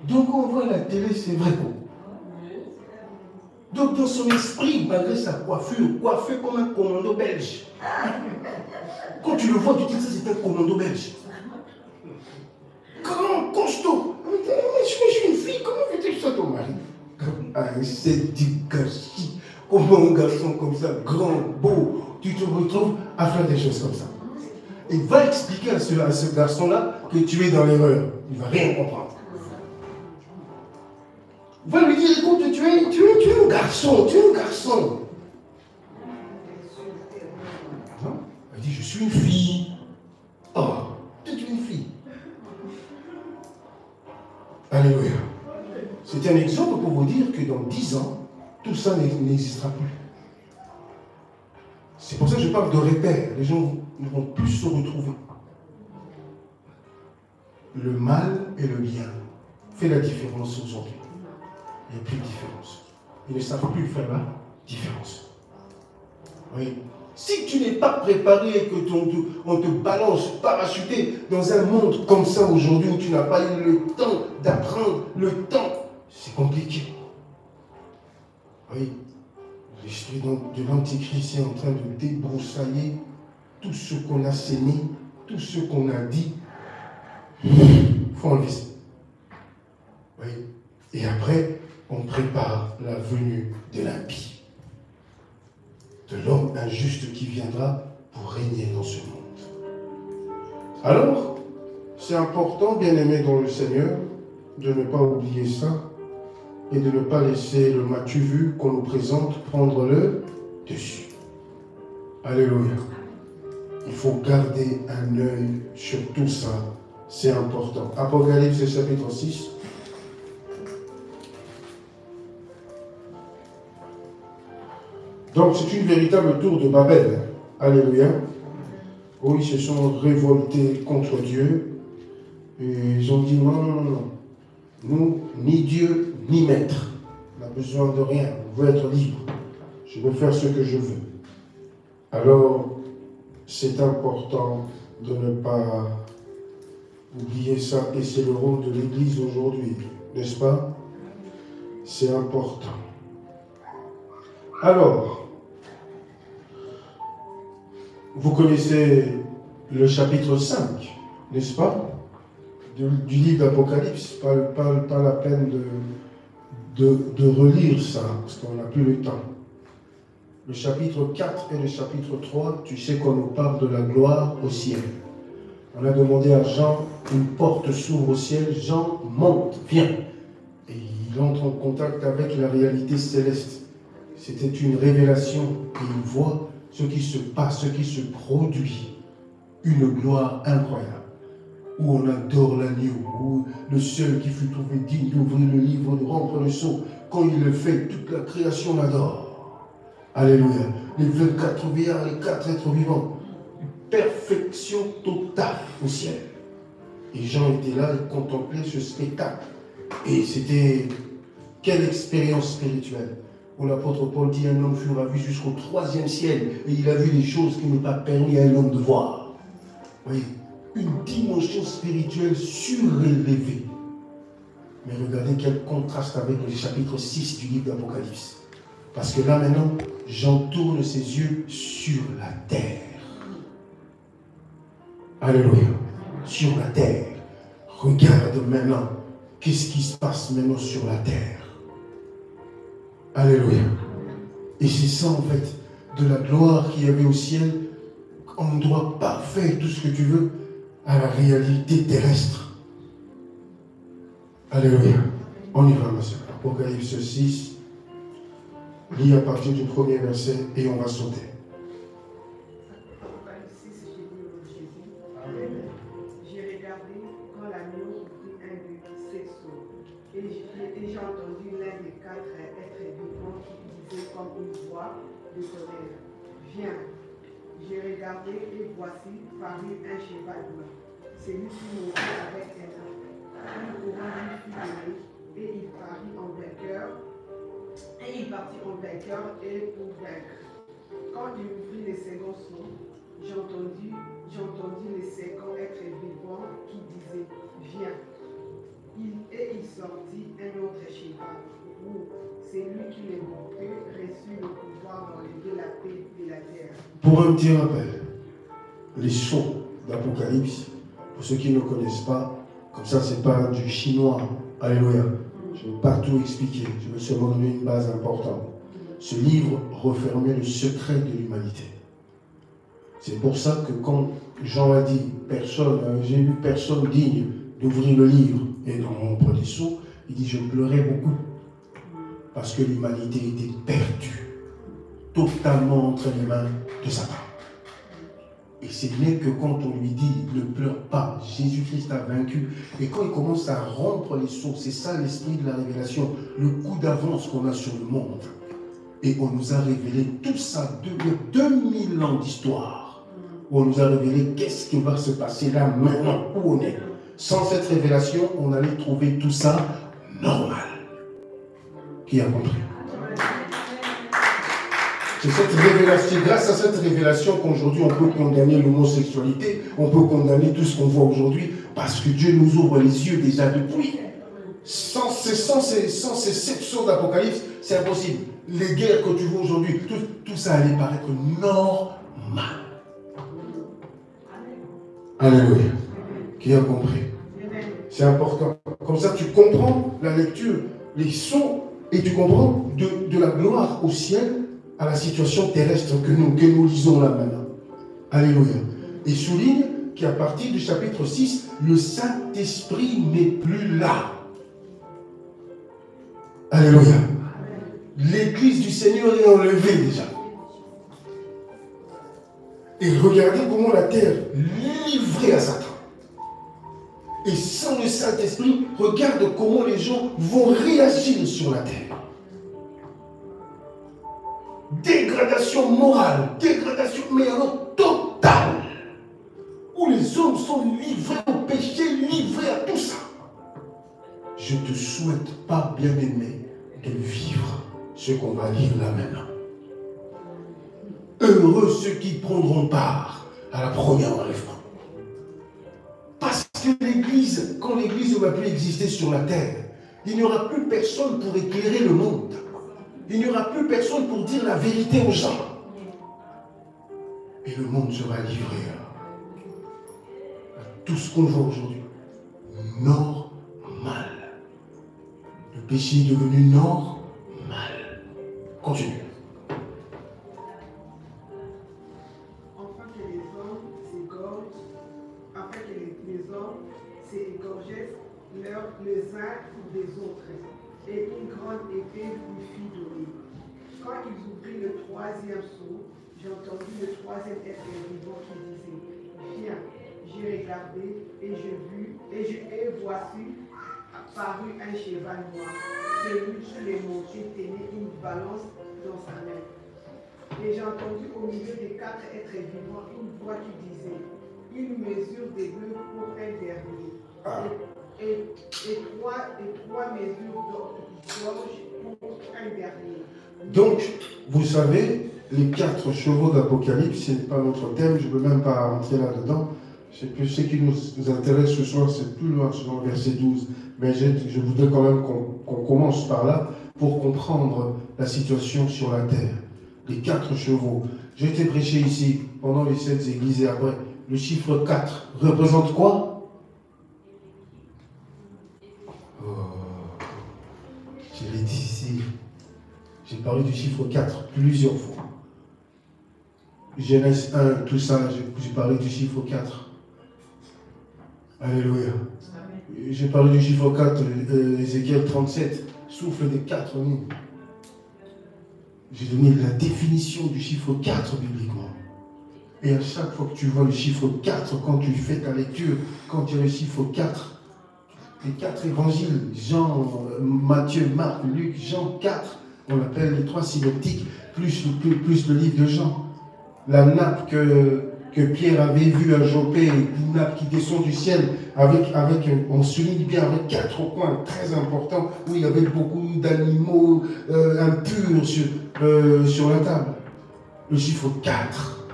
donc on voit la télé, c'est vrai quoi. Donc dans son esprit, malgré sa coiffure, coiffé comme un commando belge. Quand tu le vois, tu te dis que ça c'est un commando belge. Grand, costaud. Mais je suis une fille, comment veux-tu que je sois ton mari? Ah, c'est du gâchis. Comment un garçon comme ça, grand, beau, tu te retrouves à faire des choses comme ça. Et va expliquer à ce garçon-là que tu es dans l'erreur. Il ne va rien comprendre. Va lui dire, écoute, tu es un garçon, tu es un garçon. Non? Elle dit, je suis une fille. Oh, tu es une fille. Alléluia. C'est un exemple pour vous dire que dans 10 ans, tout ça n'existera plus. C'est pour ça que je parle de repères. Les gens ne vont plus se retrouver. Le mal et le bien fait la différence aujourd'hui. Il n'y a plus de différence. Ils ne savent plus faire la différence. Oui. Si tu n'es pas préparé et qu'on te balance parachuté dans un monde comme ça aujourd'hui où tu n'as pas eu le temps d'apprendre, le temps, c'est compliqué. Oui, l'esprit de l'Antichrist est en train de débroussailler tout ce qu'on a sémé, tout ce qu'on a dit. Il faut enlever ça. Oui. Et après, on prépare la venue de l'impie, de l'homme injuste qui viendra pour régner dans ce monde. Alors, c'est important, bien-aimés dans le Seigneur, de ne pas oublier ça. Et de ne pas laisser le m'as-tu vu qu'on nous présente prendre le dessus. Alléluia. Il faut garder un œil sur tout ça. C'est important. Apocalypse chapitre 6. Donc c'est une véritable tour de Babel. Alléluia. Où ils se sont révoltés contre Dieu. Et ils ont dit non, non, non, non. Nous, ni Dieu, ni maître. On n'a besoin de rien. On veut être libre. Je veux faire ce que je veux. Alors, c'est important de ne pas oublier ça. Et c'est le rôle de l'Église aujourd'hui. N'est-ce pas? C'est important. Alors, vous connaissez le chapitre 5, n'est-ce pas? Du livre d'Apocalypse. Pas la peine de relire ça, parce qu'on n'a plus le temps. Le chapitre 4 et le chapitre 3, tu sais qu'on nous parle de la gloire au ciel. On a demandé à Jean, une porte s'ouvre au ciel, Jean monte, vient. Et il entre en contact avec la réalité céleste. C'était une révélation et il voit ce qui se passe, ce qui se produit. Une gloire incroyable. Où on adore l'agneau, où le seul qui fut trouvé digne d'ouvrir le livre, de rompre le sceau, quand il le fait, toute la création l'adore. Alléluia. Les 24 vieillards, les 4 êtres vivants. Perfection totale au ciel. Et Jean était là, il contemplait ce spectacle. Et c'était quelle expérience spirituelle. Où l'apôtre Paul dit, un homme fut ravi jusqu'au 3e ciel. Et il a vu des choses qui n'est pas permis à un homme de voir. Vous voyez, une dimension spirituelle surélevée. Mais regardez quel contraste avec le chapitre 6 du livre d'Apocalypse. Parce que là maintenant, Jean tourne ses yeux sur la terre. Alléluia. Sur la terre. Regarde maintenant, qu'est-ce qui se passe maintenant sur la terre. Alléluia. Et c'est ça en fait, de la gloire qu'il y avait au ciel, on ne doit pas faire tout ce que tu veux à la réalité terrestre. Alléluia. On y va, ma soeur. Apocalypse 6. Lis à partir du premier verset et on va sauter. Apocalypse 6, j'ai regardé quand l'agneau ouvrit un de ses sceaux. Et j'ai entendu l'un des 4 êtres vivants qui disait comme une voix de tonnerre. Viens. J'ai regardé et voici parut un cheval blanc. C'est lui qui montait avec un ange. Une couronne lui fut donnée et il partit en vainqueur. Et il partit en vainqueur et pour vaincre. Quand il ouvrit les seconds sceaux, j'entendis les 50 êtres vivants qui disaient, viens. Et il sortit un autre cheval. C'est lui qui les montait, reçut le pouvoir d'enlever la paix de la terre. Pour un petit rappel, les sceaux d'Apocalypse, pour ceux qui ne connaissent pas, comme ça c'est pas du chinois, alléluia. Je ne vais pas tout expliquer, je vais seulement donner une base importante. Ce livre refermait le secret de l'humanité. C'est pour ça que quand Jean a dit, j'ai vu personne digne d'ouvrir le livre et d'en rompre les sceaux, il dit, je pleurais beaucoup. Parce que l'humanité était perdue, totalement entre les mains de Satan. Et ce n'est que quand on lui dit, ne pleure pas, Jésus-Christ a vaincu. Et quand il commence à rompre les sceaux, c'est ça l'esprit de la révélation, le coup d'avance qu'on a sur le monde. Et on nous a révélé tout ça, 2000 ans d'histoire. Où on nous a révélé qu'est-ce qui va se passer là, maintenant, où on est. Sans cette révélation, on allait trouver tout ça normal. Qui a compris? C'est cette révélation, grâce à cette révélation qu'aujourd'hui on peut condamner l'homosexualité, on peut condamner tout ce qu'on voit aujourd'hui, parce que Dieu nous ouvre les yeux déjà depuis. Sans ces 7 sceaux d'Apocalypse, c'est impossible. Les guerres que tu vois aujourd'hui, tout ça allait paraître normal. Alléluia. Qui a compris? C'est important. Comme ça, tu comprends la lecture, les sceaux, et tu comprends de la gloire au ciel à la situation terrestre que nous lisons là maintenant. Alléluia. Et souligne qu'à partir du chapitre 6, le Saint-Esprit n'est plus là. Alléluia. L'Église du Seigneur est enlevée déjà. Et regardez comment la terre livrée à Satan. Et sans le Saint-Esprit, regarde comment les gens vont réagir sur la terre. Dégradation morale, dégradation, mais alors totale. Où les hommes sont livrés au péché, livrés à tout ça. Je ne te souhaite pas, bien-aimé, de vivre ce qu'on va lire là maintenant. Heureux ceux qui prendront part à la première enlèvement. Parce que l'Église, quand l'Église ne va plus exister sur la terre, il n'y aura plus personne pour éclairer le monde. Il n'y aura plus personne pour dire la vérité aux gens. Et le monde sera livré à tout ce qu'on voit aujourd'hui. Normal. Le péché est devenu normal. Continue. Afin que les hommes s'égorgeaient les uns des autres, et une grande épée lui fut donnée. Quand ils ouvrirent le troisième seau, j'ai entendu le troisième être vivant qui disait, viens, j'ai regardé et voici apparut un cheval noir. Celui qui les montait tenait une balance dans sa main. Et j'ai entendu au milieu des quatre êtres vivants une voix qui disait, une mesure de bleu pour un dernier. Et trois mesures d'orge pour un dernier. Donc, vous savez, les 4 chevaux d'Apocalypse, ce n'est pas notre thème, je ne veux même pas rentrer là-dedans. C'est que ce qui nous intéresse ce soir, c'est plus loin, selon le verset 12. Mais je voudrais quand même qu'on commence par là pour comprendre la situation sur la terre. Les 4 chevaux. J'ai été prêché ici pendant les 7 églises et après. Le chiffre 4 représente quoi? Je l'ai dit ici. J'ai parlé du chiffre 4 plusieurs fois. Genèse 1, tout ça, j'ai parlé du chiffre 4. Alléluia. J'ai parlé du chiffre 4, Ézéchiel 37, souffle des 4 nuits. J'ai donné la définition du chiffre 4 bibliquement. Et à chaque fois que tu vois le chiffre 4, quand tu fais ta lecture, quand tu as le chiffre 4, les 4 évangiles, Jean, Matthieu, Marc, Luc, Jean 4, on appelle les 3 synoptiques, plus le livre de Jean. La nappe que Pierre avait vue à Joppé, une nappe qui descend du ciel, on souligne bien, avec 4 points très importants, où il y avait beaucoup d'animaux impurs sur la table. Le chiffre 4.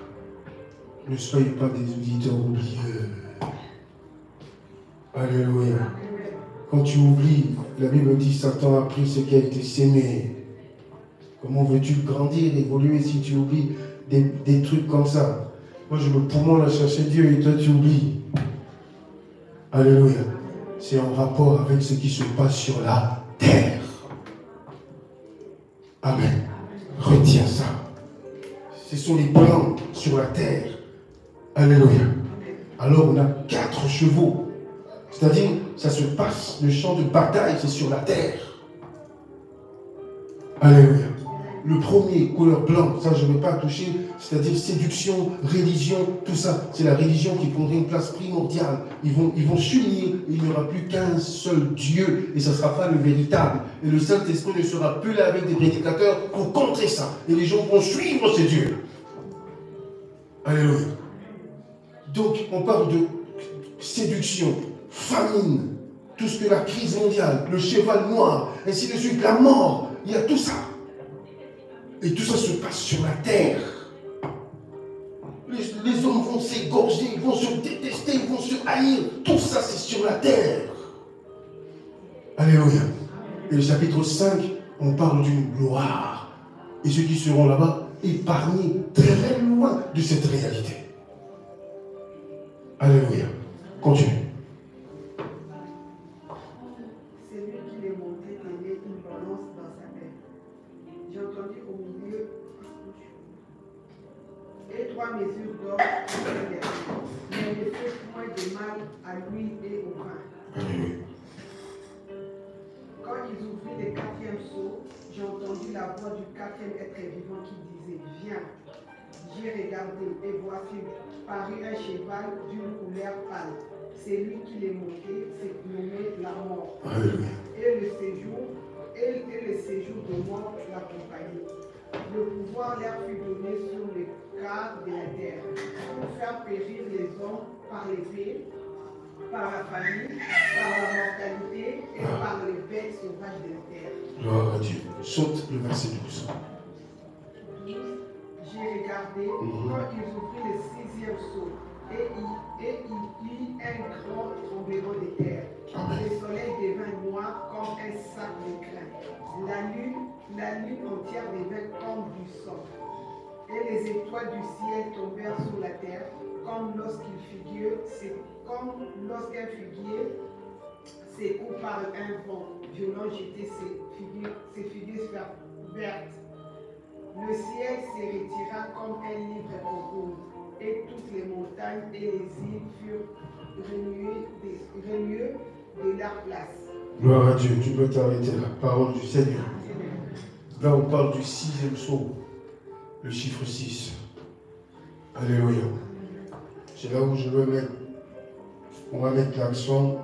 Ne soyez pas des auditeurs oublieux. Alléluia. Quand tu oublies, la Bible dit Satan a pris ce qui a été sémé. Comment veux-tu grandir, évoluer si tu oublies des trucs comme ça? Moi, je me poumons à chercher Dieu et toi, tu oublies. Alléluia. C'est en rapport avec ce qui se passe sur la terre. Amen. Retiens ça. Ce sont les plans sur la terre. Alléluia. Alors, on a 4 chevaux. C'est-à-dire, ça se passe, le champ de bataille, c'est sur la terre. Alléluia. Le premier, couleur blanc, ça je ne vais pas toucher, c'est-à-dire séduction, religion, tout ça. C'est la religion qui prendrait une place primordiale. Ils vont s'unir et il n'y aura plus qu'un seul Dieu et ça ne sera pas le véritable. Et le Saint-Esprit ne sera plus là avec des prédicateurs pour contrer ça. Et les gens vont suivre ces dieux. Alléluia. Donc on parle de séduction, famine, tout ce que la crise mondiale, le cheval noir, ainsi de suite, la mort, il y a tout ça. Et tout ça se passe sur la terre. Les hommes vont s'égorger, ils vont se détester, ils vont se haïr. Tout ça, c'est sur la terre. Alléluia. Et le chapitre 5, on parle d'une gloire. Et ceux qui seront là-bas, épargnés très loin de cette réalité. Alléluia. Continue. Celui qui les montait tenait une balance dans sa main. J'ai entendu au milieu et 3 mesures d'or pour un dernier. Mais ne fait point de mal à l'huile et au vin. Alléluia. Quand ils ouvrirent le 4e seau, j'ai entendu la voix du 4e être vivant qui disait, viens. J'ai regardé et voici parut un cheval d'une couleur pâle. Celui qui les montait s'est nommé la mort. Et le séjour de mort l'accompagnait. Le pouvoir leur fut donné sur les quarts de la terre pour faire périr les hommes par l'épée, par la famine, par la mortalité et par les bêtes sauvages de la terre. Gloire à Dieu. Saute le verset 12. J'ai regardé quand ils ouvrirent le sixième sceau et il y eut un grand tremblement de terre. Le soleil devint noir comme un sac de crin. La lune entière devint comme du sang. Et les étoiles du ciel tombèrent sur la terre comme lorsqu'un figuier secoue par un vent violent jeter ses figues vertes. Le ciel se retira comme un livre ouvert, et toutes les montagnes et les îles furent remuées de leur place. Gloire à Dieu, tu peux t'arrêter là. Parole du Seigneur. Là, on parle du sixième sceau, le chiffre 6. Alléluia. C'est là où je veux mettre, on va mettre l'accent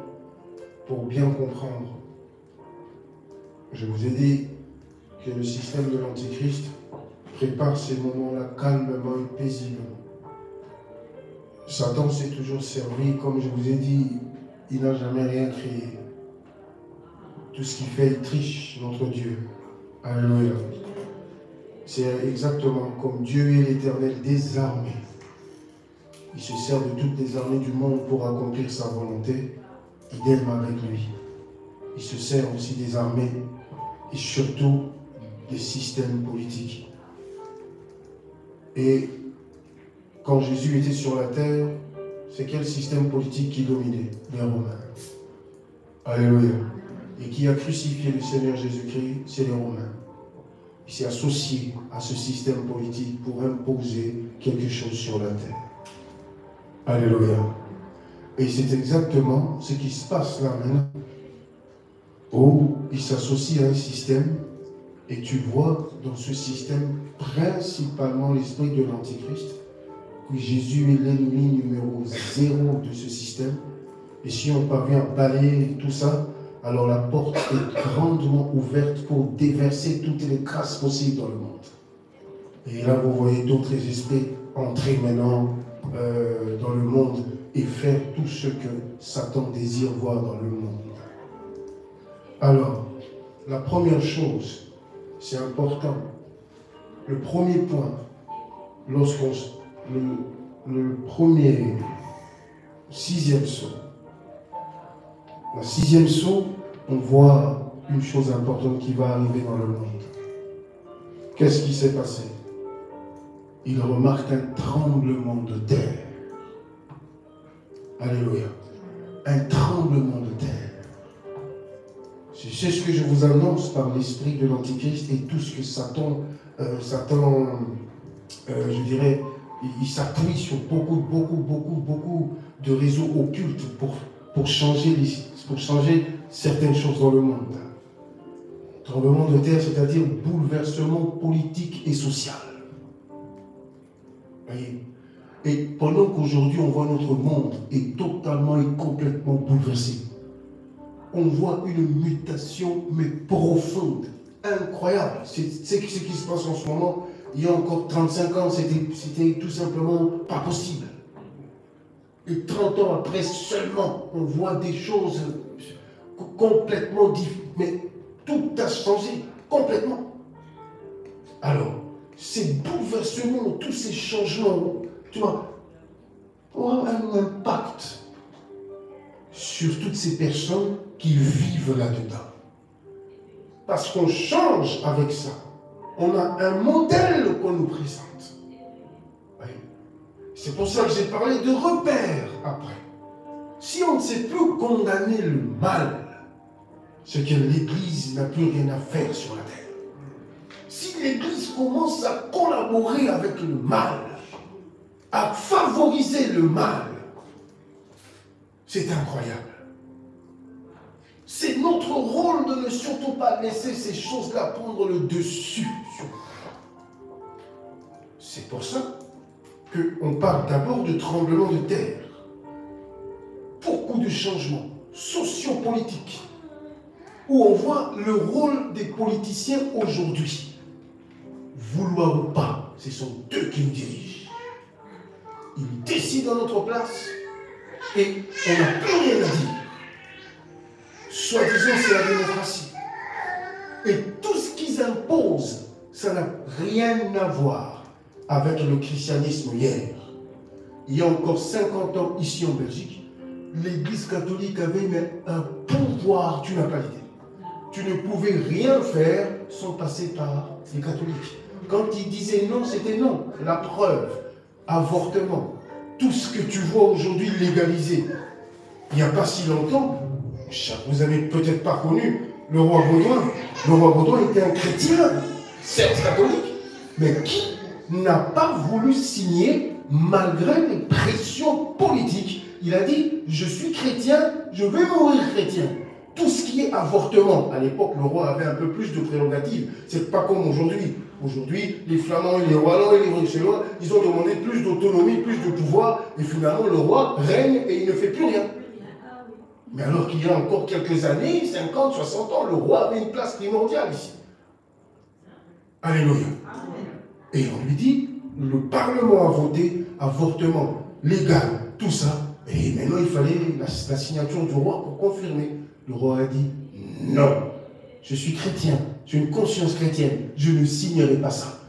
pour bien comprendre. Je vous ai dit que le système de l'Antichrist prépare ces moments-là calmement et paisiblement. Satan s'est toujours servi, comme je vous ai dit, il n'a jamais rien créé. Tout ce qu'il fait, il triche notre Dieu. Alléluia. C'est exactement comme Dieu est l'Éternel des armées. Il se sert de toutes les armées du monde pour accomplir sa volonté. Idem avec lui. Il se sert aussi des armées et surtout des systèmes politiques. Et quand Jésus était sur la terre, c'est quel système politique qui dominait? Les Romains. Alléluia. Et qui a crucifié le Seigneur Jésus-Christ? C'est les Romains. Il s'est associé à ce système politique pour imposer quelque chose sur la terre. Alléluia. Et c'est exactement ce qui se passe là maintenant. Où il s'associe à un système et tu vois dans ce système principalement l'esprit de l'Antichrist. Oui, Jésus est l'ennemi numéro 0 de ce système. Et si on parvient à balayer tout ça, alors la porte est grandement ouverte pour déverser toutes les grâces possibles dans le monde. Et là, vous voyez d'autres esprits entrer maintenant dans le monde et faire tout ce que Satan désire voir dans le monde. Alors, la première chose, c'est important. Le premier point, lorsqu'on... Le premier, sixième sceau. La sixième sceau, on voit une chose importante qui va arriver dans le monde. Qu'est-ce qui s'est passé? Il remarque un tremblement de terre. Alléluia. Un tremblement de terre. C'est ce que je vous annonce par l'esprit de l'Antichrist et tout ce que Satan, je dirais, il s'appuie sur beaucoup de réseaux occultes pour changer certaines choses dans le monde. Tremblement de terre, c'est-à-dire bouleversement politique et social. Voyez? Et pendant qu'aujourd'hui on voit notre monde est totalement et complètement bouleversé, on voit une mutation mais profonde, incroyable. C'est ce qui se passe en ce moment. Il y a encore 35 ans, c'était tout simplement pas possible. Et 30 ans après seulement, on voit des choses complètement différentes. Mais tout a changé complètement. Alors, ces bouleversements, tous ces changements, tu vois, ont un impact sur toutes ces personnes qui vivent là-dedans. Parce qu'on change avec ça. On a un modèle qu'on nous présente. Oui. C'est pour ça que j'ai parlé de repères après. Si on ne sait plus condamner le mal, c'est que l'Église n'a plus rien à faire sur la terre. Si l'Église commence à collaborer avec le mal, à favoriser le mal, c'est incroyable. C'est notre rôle de ne surtout pas laisser ces choses-là prendre le dessus sur nous. C'est pour ça qu'on parle d'abord de tremblement de terre. Beaucoup de changements sociopolitiques, où on voit le rôle des politiciens aujourd'hui. Vouloir ou pas, ce sont eux qui nous dirigent. Ils décident à notre place et on n'a plus rien à dire. Soi-disant, c'est la démocratie. Et tout ce qu'ils imposent, ça n'a rien à voir avec le christianisme hier. Il y a encore 50 ans, ici en Belgique, l'Église catholique avait un pouvoir, tu n'as pas l'idée. Tu ne pouvais rien faire sans passer par les catholiques. Quand ils disaient non, c'était non. La preuve, avortement, tout ce que tu vois aujourd'hui légalisé. Il n'y a pas si longtemps, vous n'avez peut-être pas connu le roi Baudouin. Le roi Baudouin était un chrétien, certes catholique, mais qui n'a pas voulu signer malgré les pressions politiques. Il a dit, je suis chrétien, je vais mourir chrétien. Tout ce qui est avortement, à l'époque, le roi avait un peu plus de prérogatives. C'est pas comme aujourd'hui. Aujourd'hui, les Flamands et les Wallons et les Bruxellois, ils ont demandé plus d'autonomie, plus de pouvoir, et finalement, le roi règne et il ne fait plus rien. Mais alors qu'il y a encore quelques années, 50, 60 ans, le roi avait une place primordiale ici. Alléluia. Et on lui dit, le Parlement a voté avortement légal, tout ça, et maintenant il fallait la signature du roi pour confirmer. Le roi a dit, non, je suis chrétien, j'ai une conscience chrétienne, je ne signerai pas ça.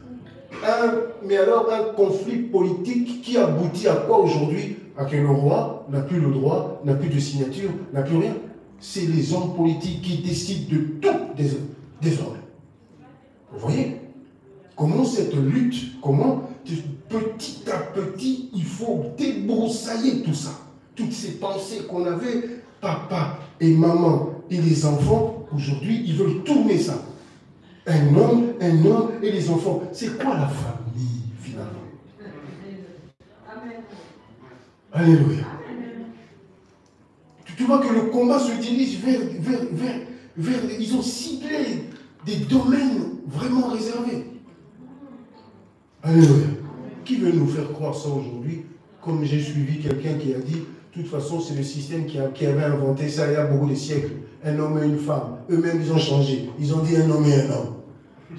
Mais alors un conflit politique qui aboutit à quoi aujourd'hui? À que le roi n'a plus le droit, n'a plus de signature, n'a plus rien. C'est les hommes politiques qui décident de tout désormais. Vous voyez comment cette lutte, comment petit à petit il faut débroussailler tout ça. Toutes ces pensées qu'on avait, papa et maman et les enfants, aujourd'hui ils veulent tourner ça. Un homme et les enfants. C'est quoi la famille finalement? Alléluia. Tu vois que le combat se dirige vers ils ont ciblé des domaines vraiment réservés. Alléluia. Qui veut nous faire croire ça aujourd'hui? Comme j'ai suivi quelqu'un qui a dit, de toute façon, c'est le système qui avait inventé ça il y a beaucoup de siècles. Un homme et une femme. Eux-mêmes, ils ont changé. Ils ont dit un homme et un homme.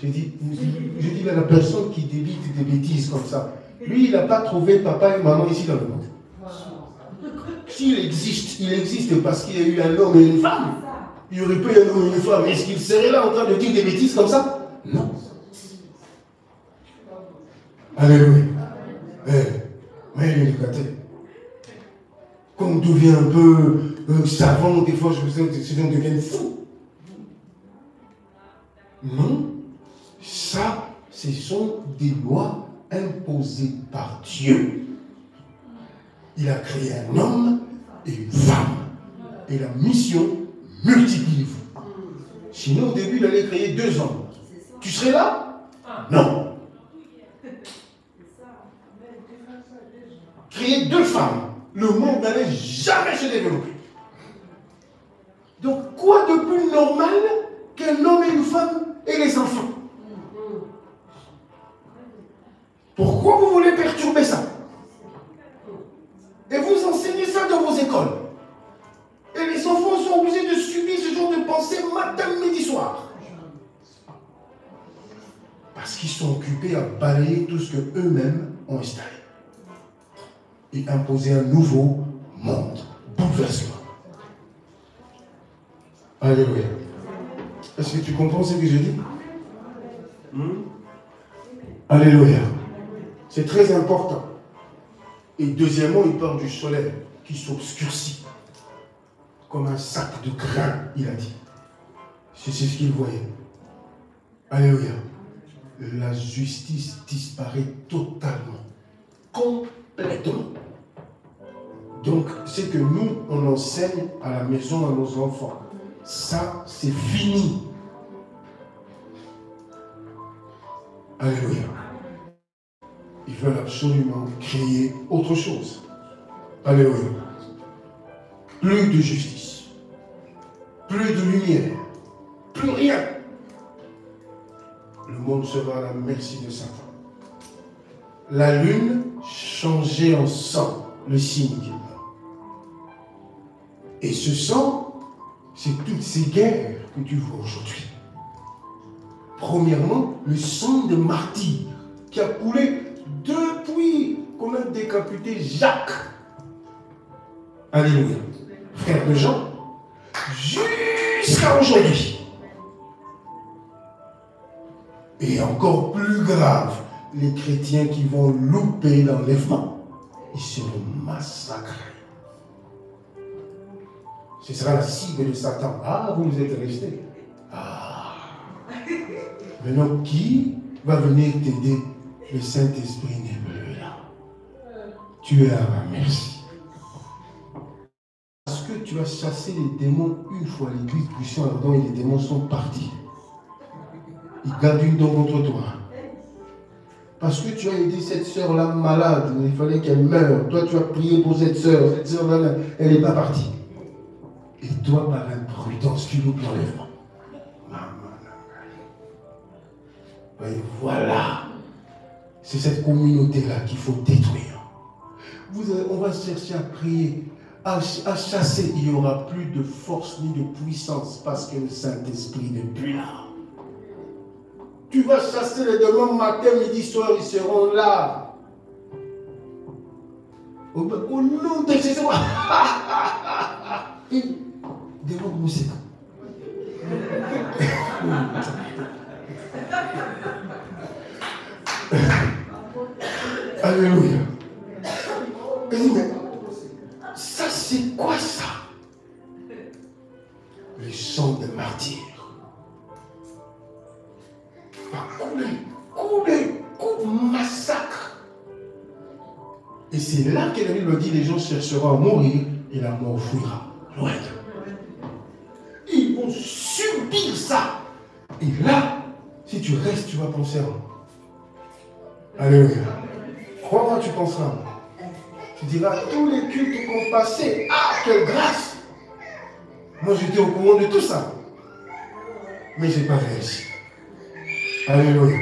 J'ai dit à la personne qui débite des bêtises comme ça, lui, il n'a pas trouvé papa et maman ici dans le monde. S'il existe, il existe parce qu'il y a eu un homme et une femme. Il y aurait pu un homme et une femme. Est-ce qu'il serait là en train de dire des bêtises comme ça? Non. Alléluia. Mais il est éducateur. Quand on devient un peu savant, des fois, je vous dis que ces gens deviennent fous. Non. Ça, ce sont des lois imposées par Dieu. Il a créé un homme et une femme. Et la mission, multipliez-vous. Sinon, au début, il allait créer 2 hommes. Tu serais là? Non. Créer 2 femmes. Le monde n'allait jamais se développer. Donc, quoi de plus normal qu'un homme et une femme et les enfants? Pourquoi vous voulez perturber ça? Et vous enseignez ça dans vos écoles. Et les enfants sont obligés de subir ce genre de pensée matin, midi, soir. Parce qu'ils sont occupés à balayer tout ce qu'eux-mêmes ont installé. Et imposer un nouveau monde. Bouleversement. Alléluia. Est-ce que tu comprends ce que je dis? Alléluia. C'est très important. Et deuxièmement, il parle du soleil qui s'obscurcit. Comme un sac de grains, il a dit. C'est ce qu'il voyait. Alléluia. La justice disparaît totalement. Complètement. Donc, c'est que nous, on enseigne à la maison à nos enfants. Ça, c'est fini. Alléluia. Ils veulent absolument créer autre chose. Alléluia. Plus de justice. Plus de lumière. Plus rien. Le monde sera à la merci de Satan. la lune changée en sang, le signe qu'il meurt. Et ce sang, c'est toutes ces guerres que tu vois aujourd'hui. Premièrement, le sang de martyrs qui a coulé depuis qu'on a décapité Jacques. Alléluia. Frère de Jean, jusqu'à aujourd'hui. Et encore plus grave, les chrétiens qui vont louper l'enlèvement, ils seront massacrés. Ce sera la cible de Satan. Ah, vous êtes restés. Ah. Maintenant, qui va venir t'aider? Le Saint-Esprit n'est plus là. Tu es à ma merci. Parce que tu as chassé les démons une fois, l'église puissant ardent et les démons sont partis. Ils gardent une dent contre toi. Parce que tu as aidé cette sœur-là malade, il fallait qu'elle meure. Toi, tu as prié pour cette sœur-là, elle n'est pas partie. Et toi, par imprudence, tu loupes l'enlèvement. Et voilà. C'est cette communauté-là qu'il faut détruire. On va chercher à prier, à chasser. Il n'y aura plus de force ni de puissance parce que le Saint-Esprit n'est plus là. Tu vas chasser les démons matin, midi, soir, ils seront là. Au nom de Jésus. Démon musique. Alléluia. Mais ça, c'est quoi ça? Le sang des martyrs. Massacre. Et c'est là que la Bible dit les gens chercheront à mourir et la mort fuira loin. Ils vont subir ça. Et là, si tu restes, tu vas penser à moi. Alléluia. Crois-moi, tu penseras à moi. Tu diras tous les cultes qu'on passait. Ah, quelle grâce! Moi, j'étais au courant de tout ça. Mais je n'ai pas réussi. Alléluia.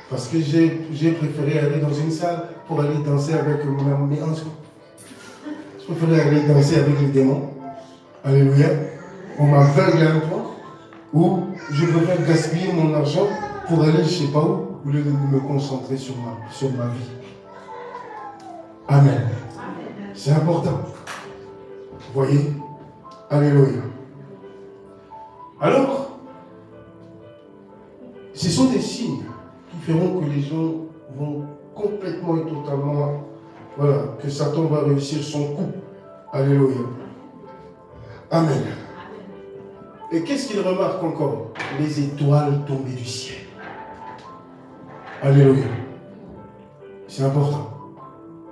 Parce que j'ai préféré aller dans une salle pour aller danser avec mes anges. Je préférais aller danser avec les démons. Alléluia. On m'aveugle à un point où je préfère gaspiller mon argent pour aller je ne sais pas où, au lieu de me concentrer sur ma vie. Amen. C'est important. Vous voyez? Alléluia. Alors, ce sont des signes qui feront que les gens vont complètement et totalement, voilà, que Satan va réussir son coup. Alléluia. Amen. Et qu'est-ce qu'il remarque encore? Les étoiles tombées du ciel. Alléluia. C'est important.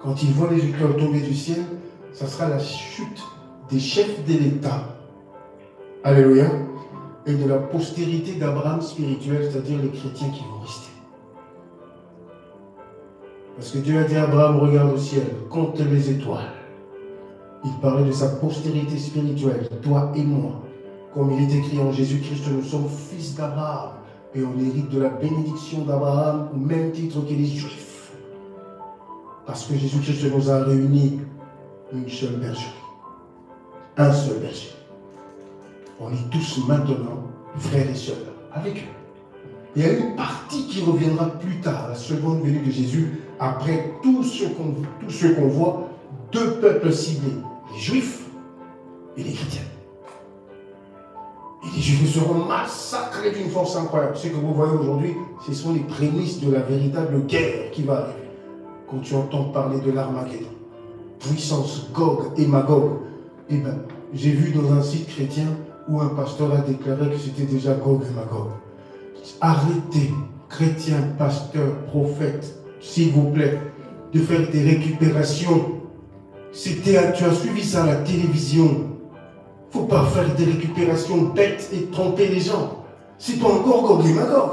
Quand il voit les étoiles tomber du ciel, ça sera la chute des chefs de l'État. Alléluia. Et de la postérité d'Abraham spirituel, c'est-à-dire les chrétiens qui vont rester. Parce que Dieu a dit à Abraham, regarde au ciel, compte les étoiles. Il parlait de sa postérité spirituelle, toi et moi. Comme il est écrit en Jésus-Christ, nous sommes fils d'Abraham et on hérite de la bénédiction d'Abraham au même titre que les Juifs. Parce que Jésus-Christ nous a réunis une seule bergerie. Un seul berger. On est tous maintenant frères et sœurs avec eux. Il y a une partie qui reviendra plus tard, la seconde venue de Jésus, après tout ce qu'on voit, deux peuples ciblés, les Juifs et les chrétiens. Et les Juifs seront massacrés d'une force incroyable. Ce que vous voyez aujourd'hui, ce sont les prémices de la véritable guerre qui va arriver. Quand tu entends parler de l'Armageddon, puissance Gog et Magog, eh bien, j'ai vu dans un site chrétien où un pasteur a déclaré que c'était déjà Gog et Magog. Arrêtez, chrétiens, pasteurs, prophètes, s'il vous plaît, de faire des récupérations. Tu as suivi ça à la télévision. Il ne faut pas faire des récupérations bêtes et tromper les gens. C'est pas encore Gog et Magog.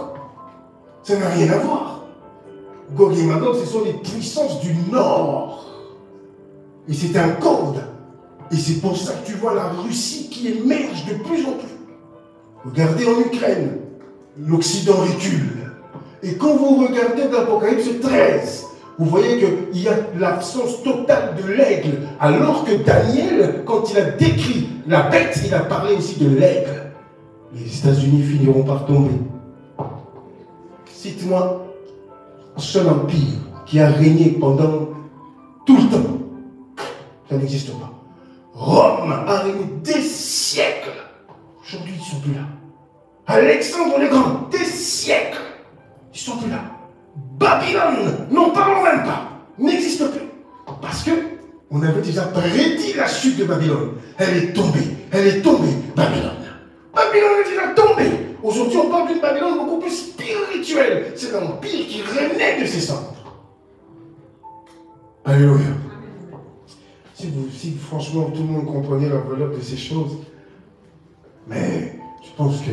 Ça n'a rien à voir. Gog et Magog, ce sont les puissances du Nord. Et c'est un code. Et c'est pour ça que tu vois la Russie qui émerge de plus en plus. Regardez en Ukraine, l'Occident recule. Et quand vous regardez l'Apocalypse 13, vous voyez qu'il y a l'absence totale de l'aigle. Alors que Daniel, quand il a décrit la bête, il a parlé aussi de l'aigle. Les États-Unis finiront par tomber. Cite-moi un seul empire qui a régné pendant tout le temps. Ça n'existe pas. Rome a régné des siècles. Aujourd'hui, ils ne sont plus là. Alexandre le Grand, des siècles. Ils ne sont plus là. Babylone, n'en parlons même pas, n'existe plus. Parce que on avait déjà prédit la chute de Babylone. Elle est tombée, Babylone. Babylone est déjà tombée. Aujourd'hui, on parle d'une Babylone beaucoup plus spirituelle. C'est l'empire qui renaît de ses cendres. Alléluia. Si franchement tout le monde comprenait la valeur de ces choses, mais je pense que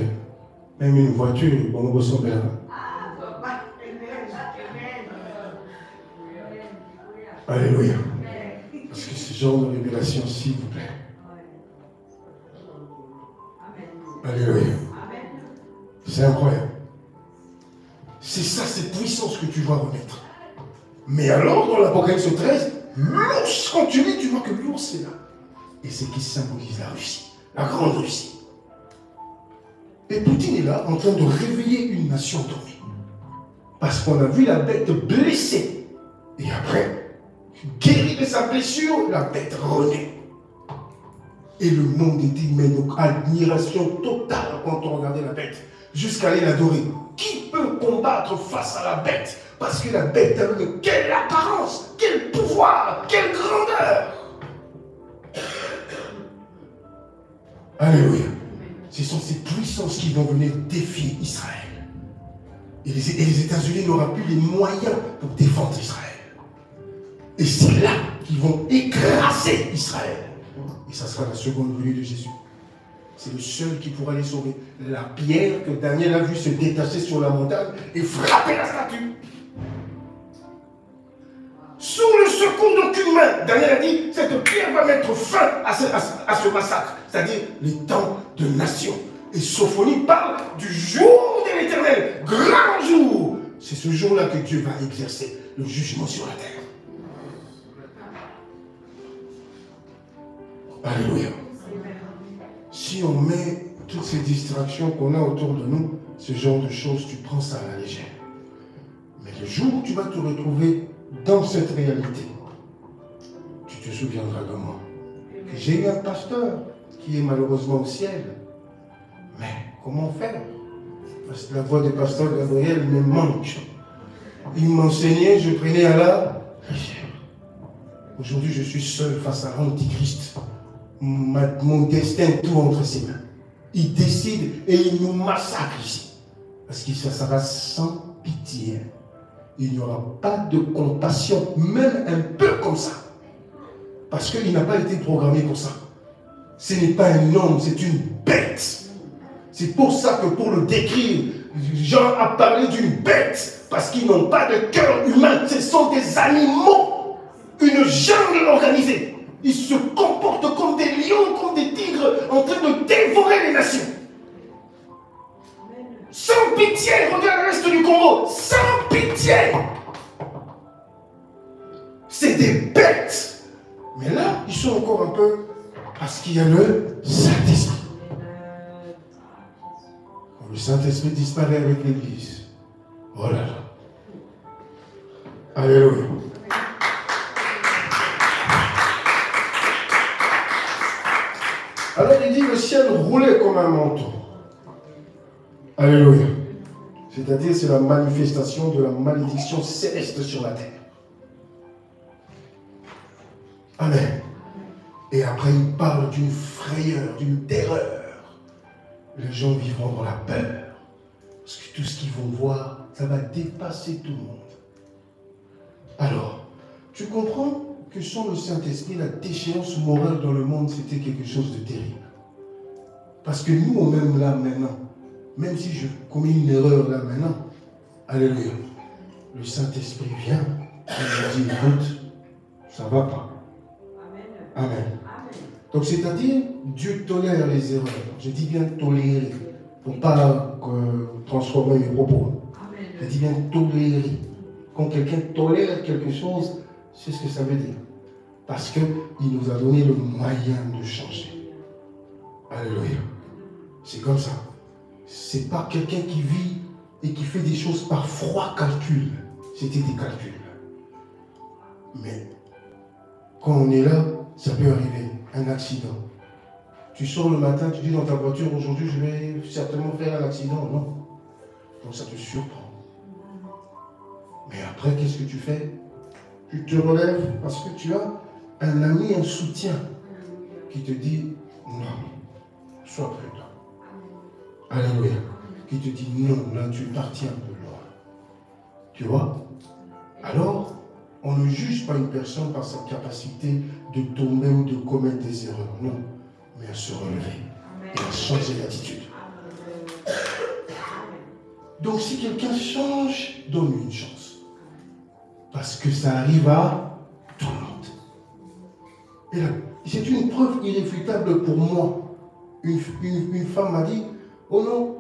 même une voiture, on ressemble à Alléluia. Parce que ce genre de révélation, s'il vous plaît. Alléluia. C'est incroyable. C'est ça, cette puissance que tu vas remettre. Mais alors, dans l'Apocalypse 13, l'ours, quand tu lis, tu vois que l'ours est là. Et c'est qui symbolise la Russie, la grande Russie. Et Poutine est là, en train de réveiller une nation endormie. Parce qu'on a vu la bête blessée. Et après, guéri de sa blessure, la bête renaît. Et le monde était mais donc admiration totale quand on regardait la bête, jusqu'à aller l'adorer. Qui peut combattre face à la bête? Parce que la bête avait quelle apparence, quel pouvoir, quelle grandeur. Alléluia. Ce sont ces puissances qui vont venir défier Israël. Et les États-Unis n'auront plus les moyens pour défendre Israël. Et c'est là qu'ils vont écraser Israël. Et ça sera la seconde venue de Jésus. C'est le seul qui pourra les sauver. La pierre que Daniel a vue se détacher sur la montagne et frapper la statue. Sous le secours d'aucune main, Daniel a dit, cette pierre va mettre fin à ce massacre. C'est-à-dire les temps de nation. Et Sophonie parle du jour de l'Éternel, grand jour. C'est ce jour-là que Dieu va exercer le jugement sur la terre. Alléluia. Si on met toutes ces distractions qu'on a autour de nous, ce genre de choses, tu prends ça à la légère. Mais le jour où tu vas te retrouver dans cette réalité, tu te souviendras de moi. J'ai eu un pasteur qui est malheureusement au ciel. Mais comment faire? Parce que la voix du pasteur Gabriel me manque. Il m'enseignait, je prenais à la légère. Aujourd'hui, je suis seul face à l'Antichrist. Mon destin, tout entre ses mains. Il décide et il nous massacre ici. Parce que ça sera sans pitié. Il n'y aura pas de compassion, même un peu comme ça. Parce qu'il n'a pas été programmé pour ça. Ce n'est pas un homme, c'est une bête. C'est pour ça que pour le décrire, Jean a parlé d'une bête. Parce qu'ils n'ont pas de cœur humain. Ce sont des animaux. Une jungle organisée. Ils se comportent comme des lions, comme des tigres, en train de dévorer les nations. Sans pitié, regarde l'est du Congo, sans pitié. C'est des bêtes. Mais là, ils sont encore un peu, parce qu'il y a le Saint-Esprit. Quand le Saint-Esprit disparaît avec l'Église, oh là là. Alléluia. Alors il dit le ciel roulait comme un manteau. Alléluia. C'est-à-dire c'est la manifestation de la malédiction céleste sur la terre. Amen. Et après il parle d'une frayeur, d'une terreur. Les gens vivront dans la peur. Parce que tout ce qu'ils vont voir, ça va dépasser tout le monde. Alors, tu comprends que sans le Saint-Esprit, la déchéance morale dans le monde, c'était quelque chose de terrible. Parce que nous, même là maintenant, même si je commets une erreur là maintenant, alléluia, le Saint-Esprit vient et me dit, écoute, ça ne va pas. Amen. Amen. Donc c'est-à-dire, Dieu tolère les erreurs. Je dis bien tolérer, pour ne pas transformer mes propos. Je dis bien tolérer. Quand quelqu'un tolère quelque chose, c'est ce que ça veut dire. Parce qu'il nous a donné le moyen de changer. Alléluia. C'est comme ça. C'est pas quelqu'un qui vit et qui fait des choses par froid calcul. C'était des calculs. Mais quand on est là, ça peut arriver. Un accident. Tu sors le matin, tu dis dans ta voiture, aujourd'hui je vais certainement faire un accident. Non. Donc ça te surprend. Mais après, qu'est-ce que tu fais? Tu te relèves parce que tu as un ami, un soutien qui te dit non, sois prudent. Alléluia. Qui te dit non, là tu es parti un peu loin. Tu vois? Alors, on ne juge pas une personne par sa capacité de tomber ou de commettre des erreurs. Non, mais à se relever et à changer d'attitude. Donc si quelqu'un change, donne-lui une chance. Parce que ça arrive à tout le monde. Et là, c'est une preuve irréfutable pour moi. Une femme m'a dit, oh non,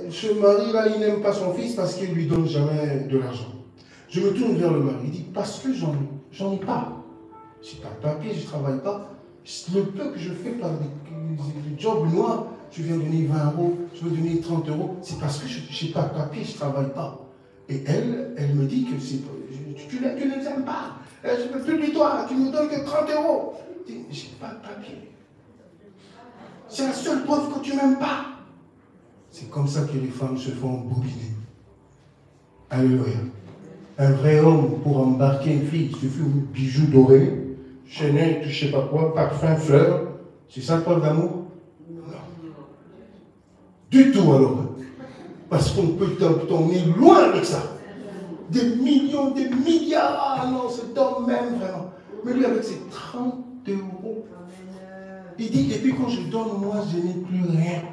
ce mari-là, il n'aime pas son fils parce qu'il ne lui donne jamais de l'argent. Je me tourne vers le mari, il dit, parce que j'en ai pas. Je n'ai pas de papier, je ne travaille pas. Le peu que je fais par des jobs noirs, je viens donner 20 euros, je veux donner 30 euros, c'est parce que je n'ai pas de papier, je ne travaille pas. Et elle me dit que tu ne les aimes pas. Je ne peux plus de toi, tu ne me donnes que 30 euros. Je dis, je n'ai pas de papier. C'est la seule preuve que tu ne m'aimes pas. C'est comme ça que les femmes se font bobiner. Alléluia. Un vrai homme, pour embarquer une fille, il suffit de bijoux dorés, Chanel, je ne sais pas quoi, parfum, fleurs. C'est ça, preuve d'amour? Non. Du tout alors. Parce qu'on peut t'emmener loin avec ça. Des millions, des milliards. Ah non, cet homme même vraiment. Mais lui, avec ses 30 euros, il dit, et puis quand je donne, moi, je n'ai plus rien.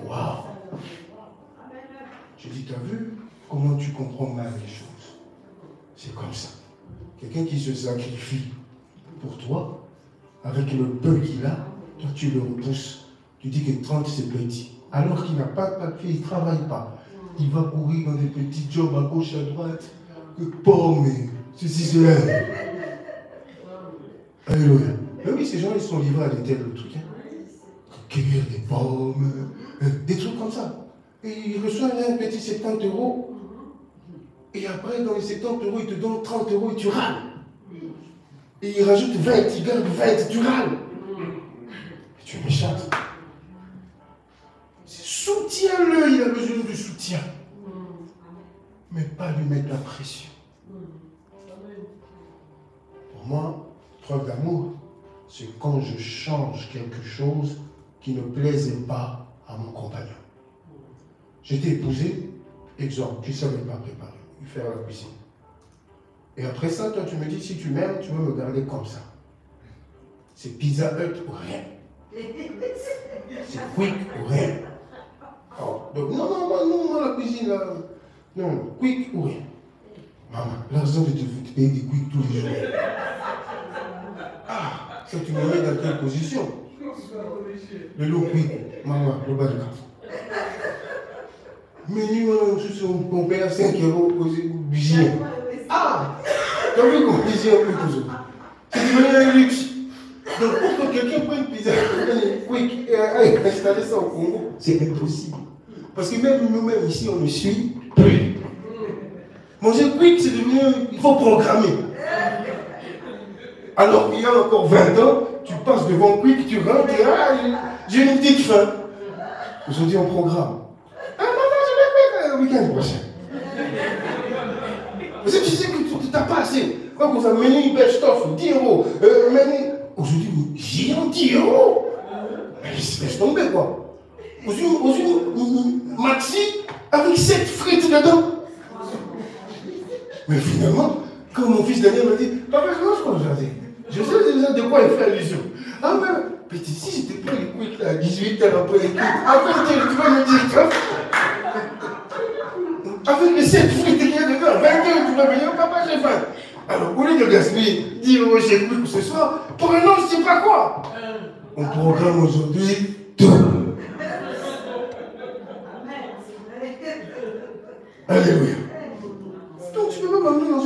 Waouh. Je dis, t'as vu comment tu comprends mal les choses? C'est comme ça. Quelqu'un qui se sacrifie pour toi, avec le peu qu'il a, toi tu le repousses. Tu dis que 30 c'est petit. Alors qu'il n'a pas de papier, il ne travaille pas. Il va courir dans des petits jobs à gauche, à droite. Que pommes, ceci, cela. Alléluia. Mais oui, ces gens, ils sont livrés à des tels trucs. Cueillir des pommes, des trucs comme ça. Et il reçoit un petit 70 euros. Et après, dans les 70 euros, il te donne 30 euros et tu râles. Et il rajoute 20, il garde 20, tu râles. Et tu es méchante. Soutiens-le, il a besoin de soutien. Mais pas lui mettre la pression. Pour moi, preuve d'amour, c'est quand je change quelque chose qui ne plaisait pas à mon compagnon. J'étais épousé, exemple, tu ne savais pas préparer, faire la cuisine. Et après ça, toi, tu me dis, si tu m'aimes, tu veux me garder comme ça. C'est Pizza Hut ou rien. C'est Quick ou rien. Oh, donc, non, la cuisine, là. Non, Quick ou rien. Maman, l'argent de te payer des Quick tous les jours. Ah, ça, tu me mets dans quelle position? Le lot Quick, maman, le bas du camp. Mais nous, on paye 5 euros au budget. Ah, tu as vu qu'on plaisir un peu toujours. C'est devenu un luxe. Donc pour que quelqu'un prenne pizza quick et aille installer ça au Congo, c'est impossible. Parce que même nous-mêmes ici, on ne suit plus. Manger quick, c'est devenu, il faut programmer. Alors qu'il y a encore 20 ans, tu passes devant quick, tu rentres et j'ai une petite faim. Aujourd'hui, on programme. Ah maman, je vais faire le week-end prochain. Parce que tu sais que tu n'as pas assez. Quand vous avez mené une belle stuff, 10 euros. Aujourd'hui, j'ai 10 euros. Mais laisse tomber quoi. Aujourd'hui, maxi avec 7 frites dedans. Mais finalement, quand mon fils Daniel m'a dit, papa, je mange quoi aujourd'hui? Je sais déjà de quoi il fait allusion. Ah mais, petit, si j'étais pris les quick là, à 18h après les quick, après tu vas me dire, tu vois. Avec les 7 frites qu'il y a dedans, 20h, tu vas venir, papa, j'ai faim. Alors, au lieu de gaspiller 10 euros chez Quick ce soir, pour un an, je ne sais pas quoi. On programme aujourd'hui tout. Alléluia. Donc, tu ne peux pas m'amener dans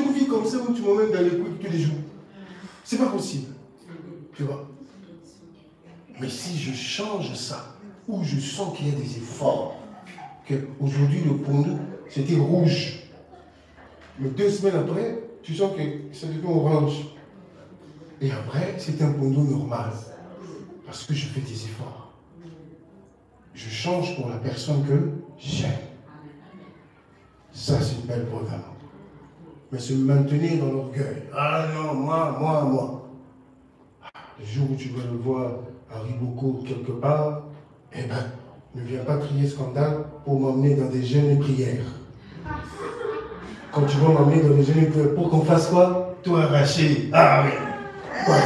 change ça. Où je sens qu'il y a des efforts. Aujourd'hui, le pondo, c'était rouge. Mais 2 semaines après, tu sens que ça devient orange. Et après, c'est un pondo normal. Parce que je fais des efforts. Je change pour la personne que j'aime. Ça, c'est une belle programme. Mais se maintenir dans l'orgueil. Ah non, moi. Le jour où tu vas le voir à Riboko quelque part, eh ben, ne viens pas crier scandale pour m'emmener dans des jeûnes et prières. Quand tu vas m'emmener dans des jeûnes et prières, pour qu'on fasse quoi? Tout arracher. Ah oui. Ouais.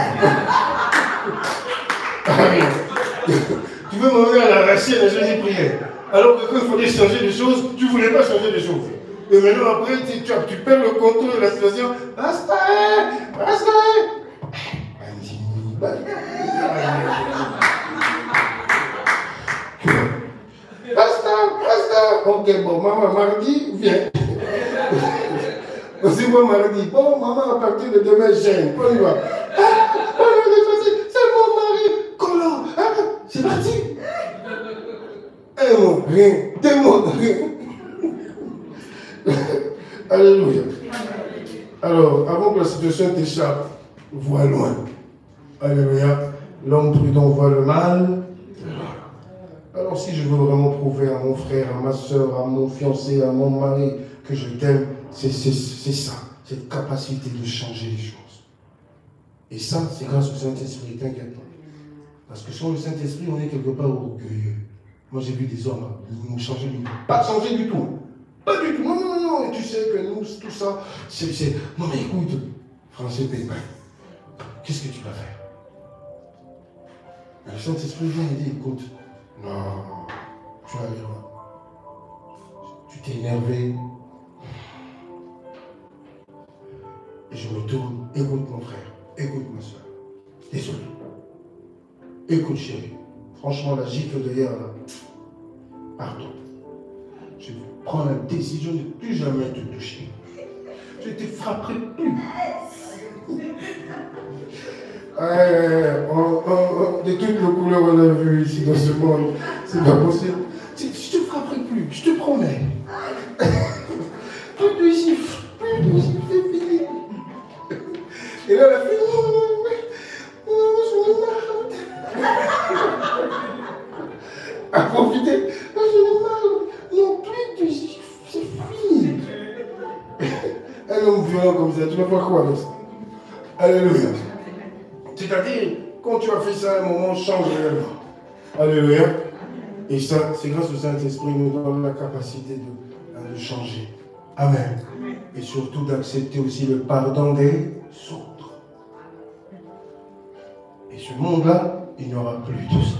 Ah oui. Tu veux m'emmener à l'arracher la jeûne et prières. Alors que quand il fallait changer des choses, tu ne voulais pas changer des choses. Et maintenant après, tu perds le contrôle de la situation. Basta. Ok, bon, maman, mardi, viens. Aussi, moi, mardi, bon, maman, à partir de demain, j'aime. On y va. C'est mon mari. Collant. C'est parti. Un mot, rien. 2 mots, rien. Alléluia. Alors, avant que la situation t'échappe, vois loin. Alléluia. L'homme prudent voit le mal. Alors si je veux vraiment prouver à mon frère, à ma soeur, à mon fiancé, à mon mari que je t'aime, c'est ça, cette capacité de changer les choses. Et ça, c'est grâce au Saint-Esprit, t'inquiète pas. Parce que sans le Saint-Esprit, on est quelque part orgueilleux. Moi j'ai vu des hommes, ils m'ont changé du tout. Pas changé du tout. Pas du tout. Non. Et tu sais que nous, tout ça, c'est... Non mais écoute, Français Pépin, qu'est-ce que tu vas faire? Le Saint-Esprit vient et dit, écoute, non, tu arriveras. Tu t'es énervé. Et je me tourne, écoute mon frère, écoute ma soeur. Désolé. Écoute chérie, franchement la gifle de hier là, pardon. Je prends la décision de ne plus jamais te toucher. Je ne te frapperai plus. De toutes les couleurs on a vu ici dans ce monde, c'est pas possible. Je ne te frapperai plus, je te promets. Plus de gifles, c'est fini. Et là, la fille, je à profiter, je n'ai marre, non plus de gifles, c'est fini. Un homme violent comme ça, tu vas faire quoi avec ça? Alléluia. C'est-à-dire, quand tu as fait ça, un moment change réellement. Alléluia. Et ça, c'est grâce au Saint-Esprit nous donne la capacité de changer. Amen. Et surtout d'accepter aussi le pardon des autres. Et ce monde-là, il n'y aura plus de ça.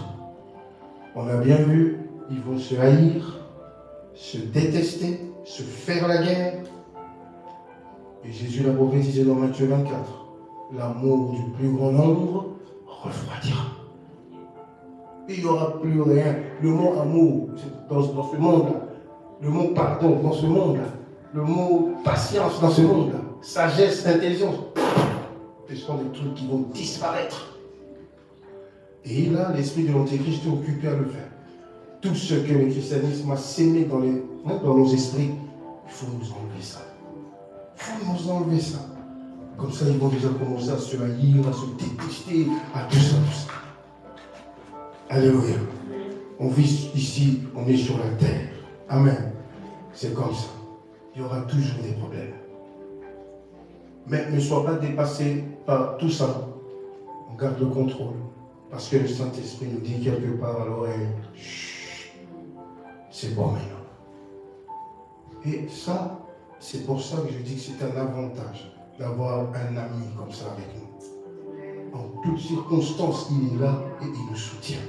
On a bien vu, ils vont se haïr, se détester, se faire la guerre. Et Jésus l'a prophétisé dans Matthieu 24. L'amour du plus grand nombre refroidira. Il n'y aura plus rien. Le mot amour dans ce monde-là, le mot pardon dans ce monde-là, le mot patience dans ce monde-là, sagesse, intelligence, ce sont des trucs qui vont disparaître. Et là, l'esprit de l'Antéchrist est occupé à le faire. Tout ce que le christianisme a sémé dans nos esprits, il faut nous enlever ça. Il faut nous enlever ça. Comme ça, ils vont déjà commencer à se haïr, à se détester, à tout ça. Alléluia. On vit ici, on est sur la terre. Amen. C'est comme ça. Il y aura toujours des problèmes. Mais ne sois pas dépassé par tout ça. On garde le contrôle. Parce que le Saint-Esprit nous dit quelque part à l'oreille, c'est bon maintenant. Et ça, c'est pour ça que je dis que c'est un avantage d'avoir un ami comme ça avec nous. En toutes circonstances, il est là et il nous soutient.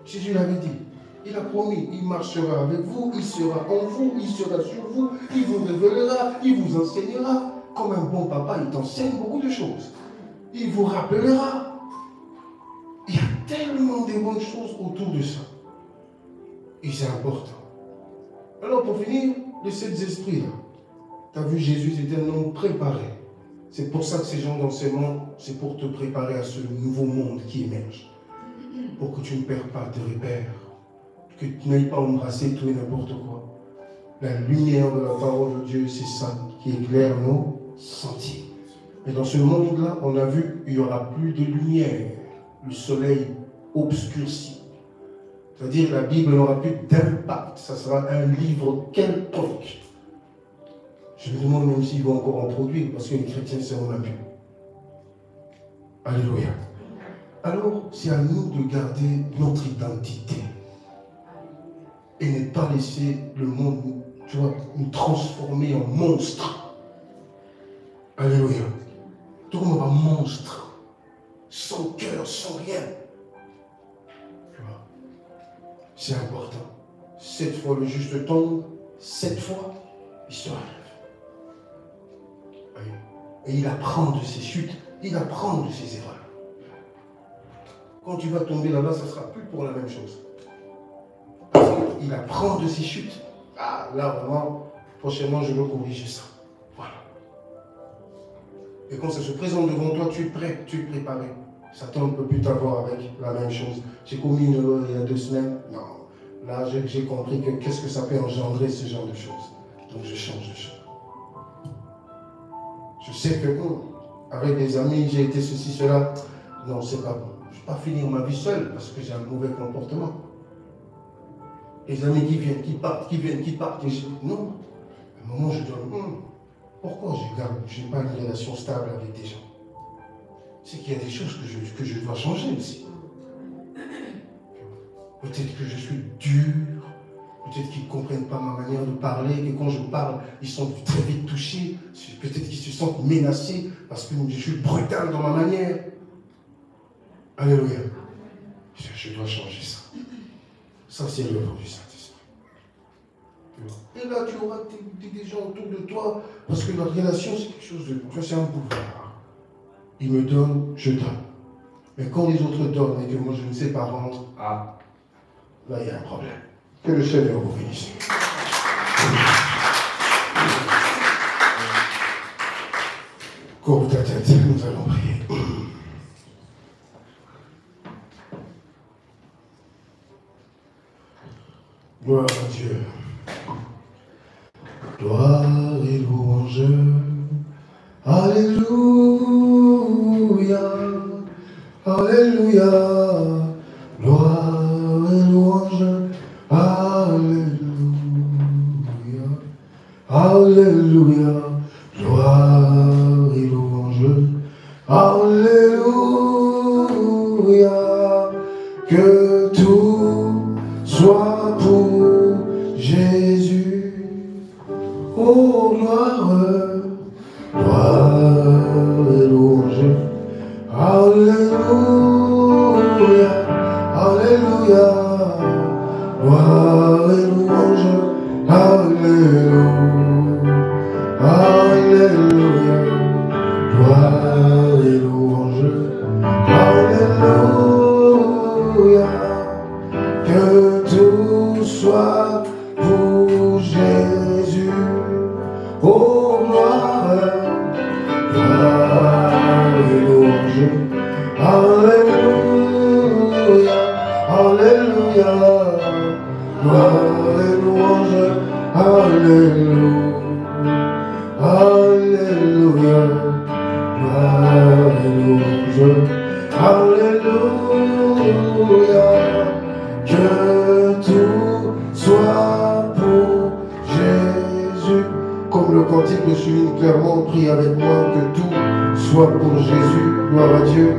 Jésus l'avait dit. Il a promis, il marchera avec vous, il sera en vous, il sera sur vous, il vous révélera, il vous enseignera. Comme un bon papa, il t'enseigne beaucoup de choses. Il vous rappellera. Il y a tellement de bonnes choses autour de ça. Et c'est important. Alors pour finir, de ces esprits-là, tu as vu Jésus, c'était un homme préparé. C'est pour ça que ces gens dans ces mondes, c'est pour te préparer à ce nouveau monde qui émerge. pour que tu ne perds pas tes repères, que tu n'ailles pas embrasser tout et n'importe quoi. La lumière de la parole de Dieu, c'est ça qui éclaire nos sentiers. Et dans ce monde-là, on a vu qu'il n'y aura plus de lumière. Le soleil obscurci. C'est-à-dire que la Bible n'aura plus d'impact. Ça sera un livre quelconque. Je me demande même s'ils vont encore en produire, parce que les chrétiens seront là plus. Alléluia. Alors, c'est à nous de garder notre identité. Et ne pas laisser le monde, tu vois, nous transformer en monstre. Alléluia. Tout le monde va monstre. Sans cœur, sans rien. Tu vois. C'est important. 7 fois le juste tombe, 7 fois il se relève. Et il apprend de ses chutes, il apprend de ses erreurs. Quand tu vas tomber là-bas, ça ne sera plus pour la même chose. Parce qu'il apprend de ses chutes. Ah, là, vraiment, prochainement, je veux corriger ça. Voilà. Et quand ça se présente devant toi, tu es prêt, tu es préparé. Satan ne peut plus t'avoir avec la même chose. J'ai commis une erreur il y a 2 semaines. Non. Là, j'ai compris que qu'est-ce que ça peut engendrer, ce genre de choses. Donc, je change de chose. Je sais que, avec des amis, j'ai été ceci, cela. Non, c'est pas bon. Je ne vais pas finir ma vie seul parce que j'ai un mauvais comportement. Les amis qui viennent, qui partent, qui viennent, qui partent. Et non. À un moment, je dis, pourquoi je n'ai pas une relation stable avec des gens? C'est qu'il y a des choses que je dois changer aussi. Peut-être que je suis dur. Peut-être qu'ils ne comprennent pas ma manière de parler, que quand je parle, ils sont très vite touchés. Peut-être qu'ils se sentent menacés parce que je suis brutal dans ma manière. Alléluia. Je dois changer ça. Ça, c'est l'œuvre du Saint-Esprit. Et là, tu auras des gens autour de toi parce que la relation, c'est quelque chose de... C'est un pouvoir. Il me donne, je donne. Mais quand les autres donnent et que moi, je ne sais pas rendre, là, il y a un problème. Que le Seigneur vous bénisse. Courbe ta tête, nous allons prier. Gloire à Dieu. Gloire et louange. Alléluia. Alléluia. Gloire et louange. Alléluia, Alléluia, gloire et louange, Alléluia, que tout soit pour Jésus, oh gloire, gloire et louange, Alléluia, Alléluia. Gloire et louange, Alléluia, Alléluia, gloire et louange, Alléluia, que tout soit pour Jésus, oh gloire, gloire et louange, Alléluia, Alléluia. Gloire et louange, Alléluia, Alléluia, gloire et louange, Alléluia, que tout soit pour Jésus. Comme le cantique le souligne clairement, prie avec moi que tout soit pour Jésus, gloire à Dieu.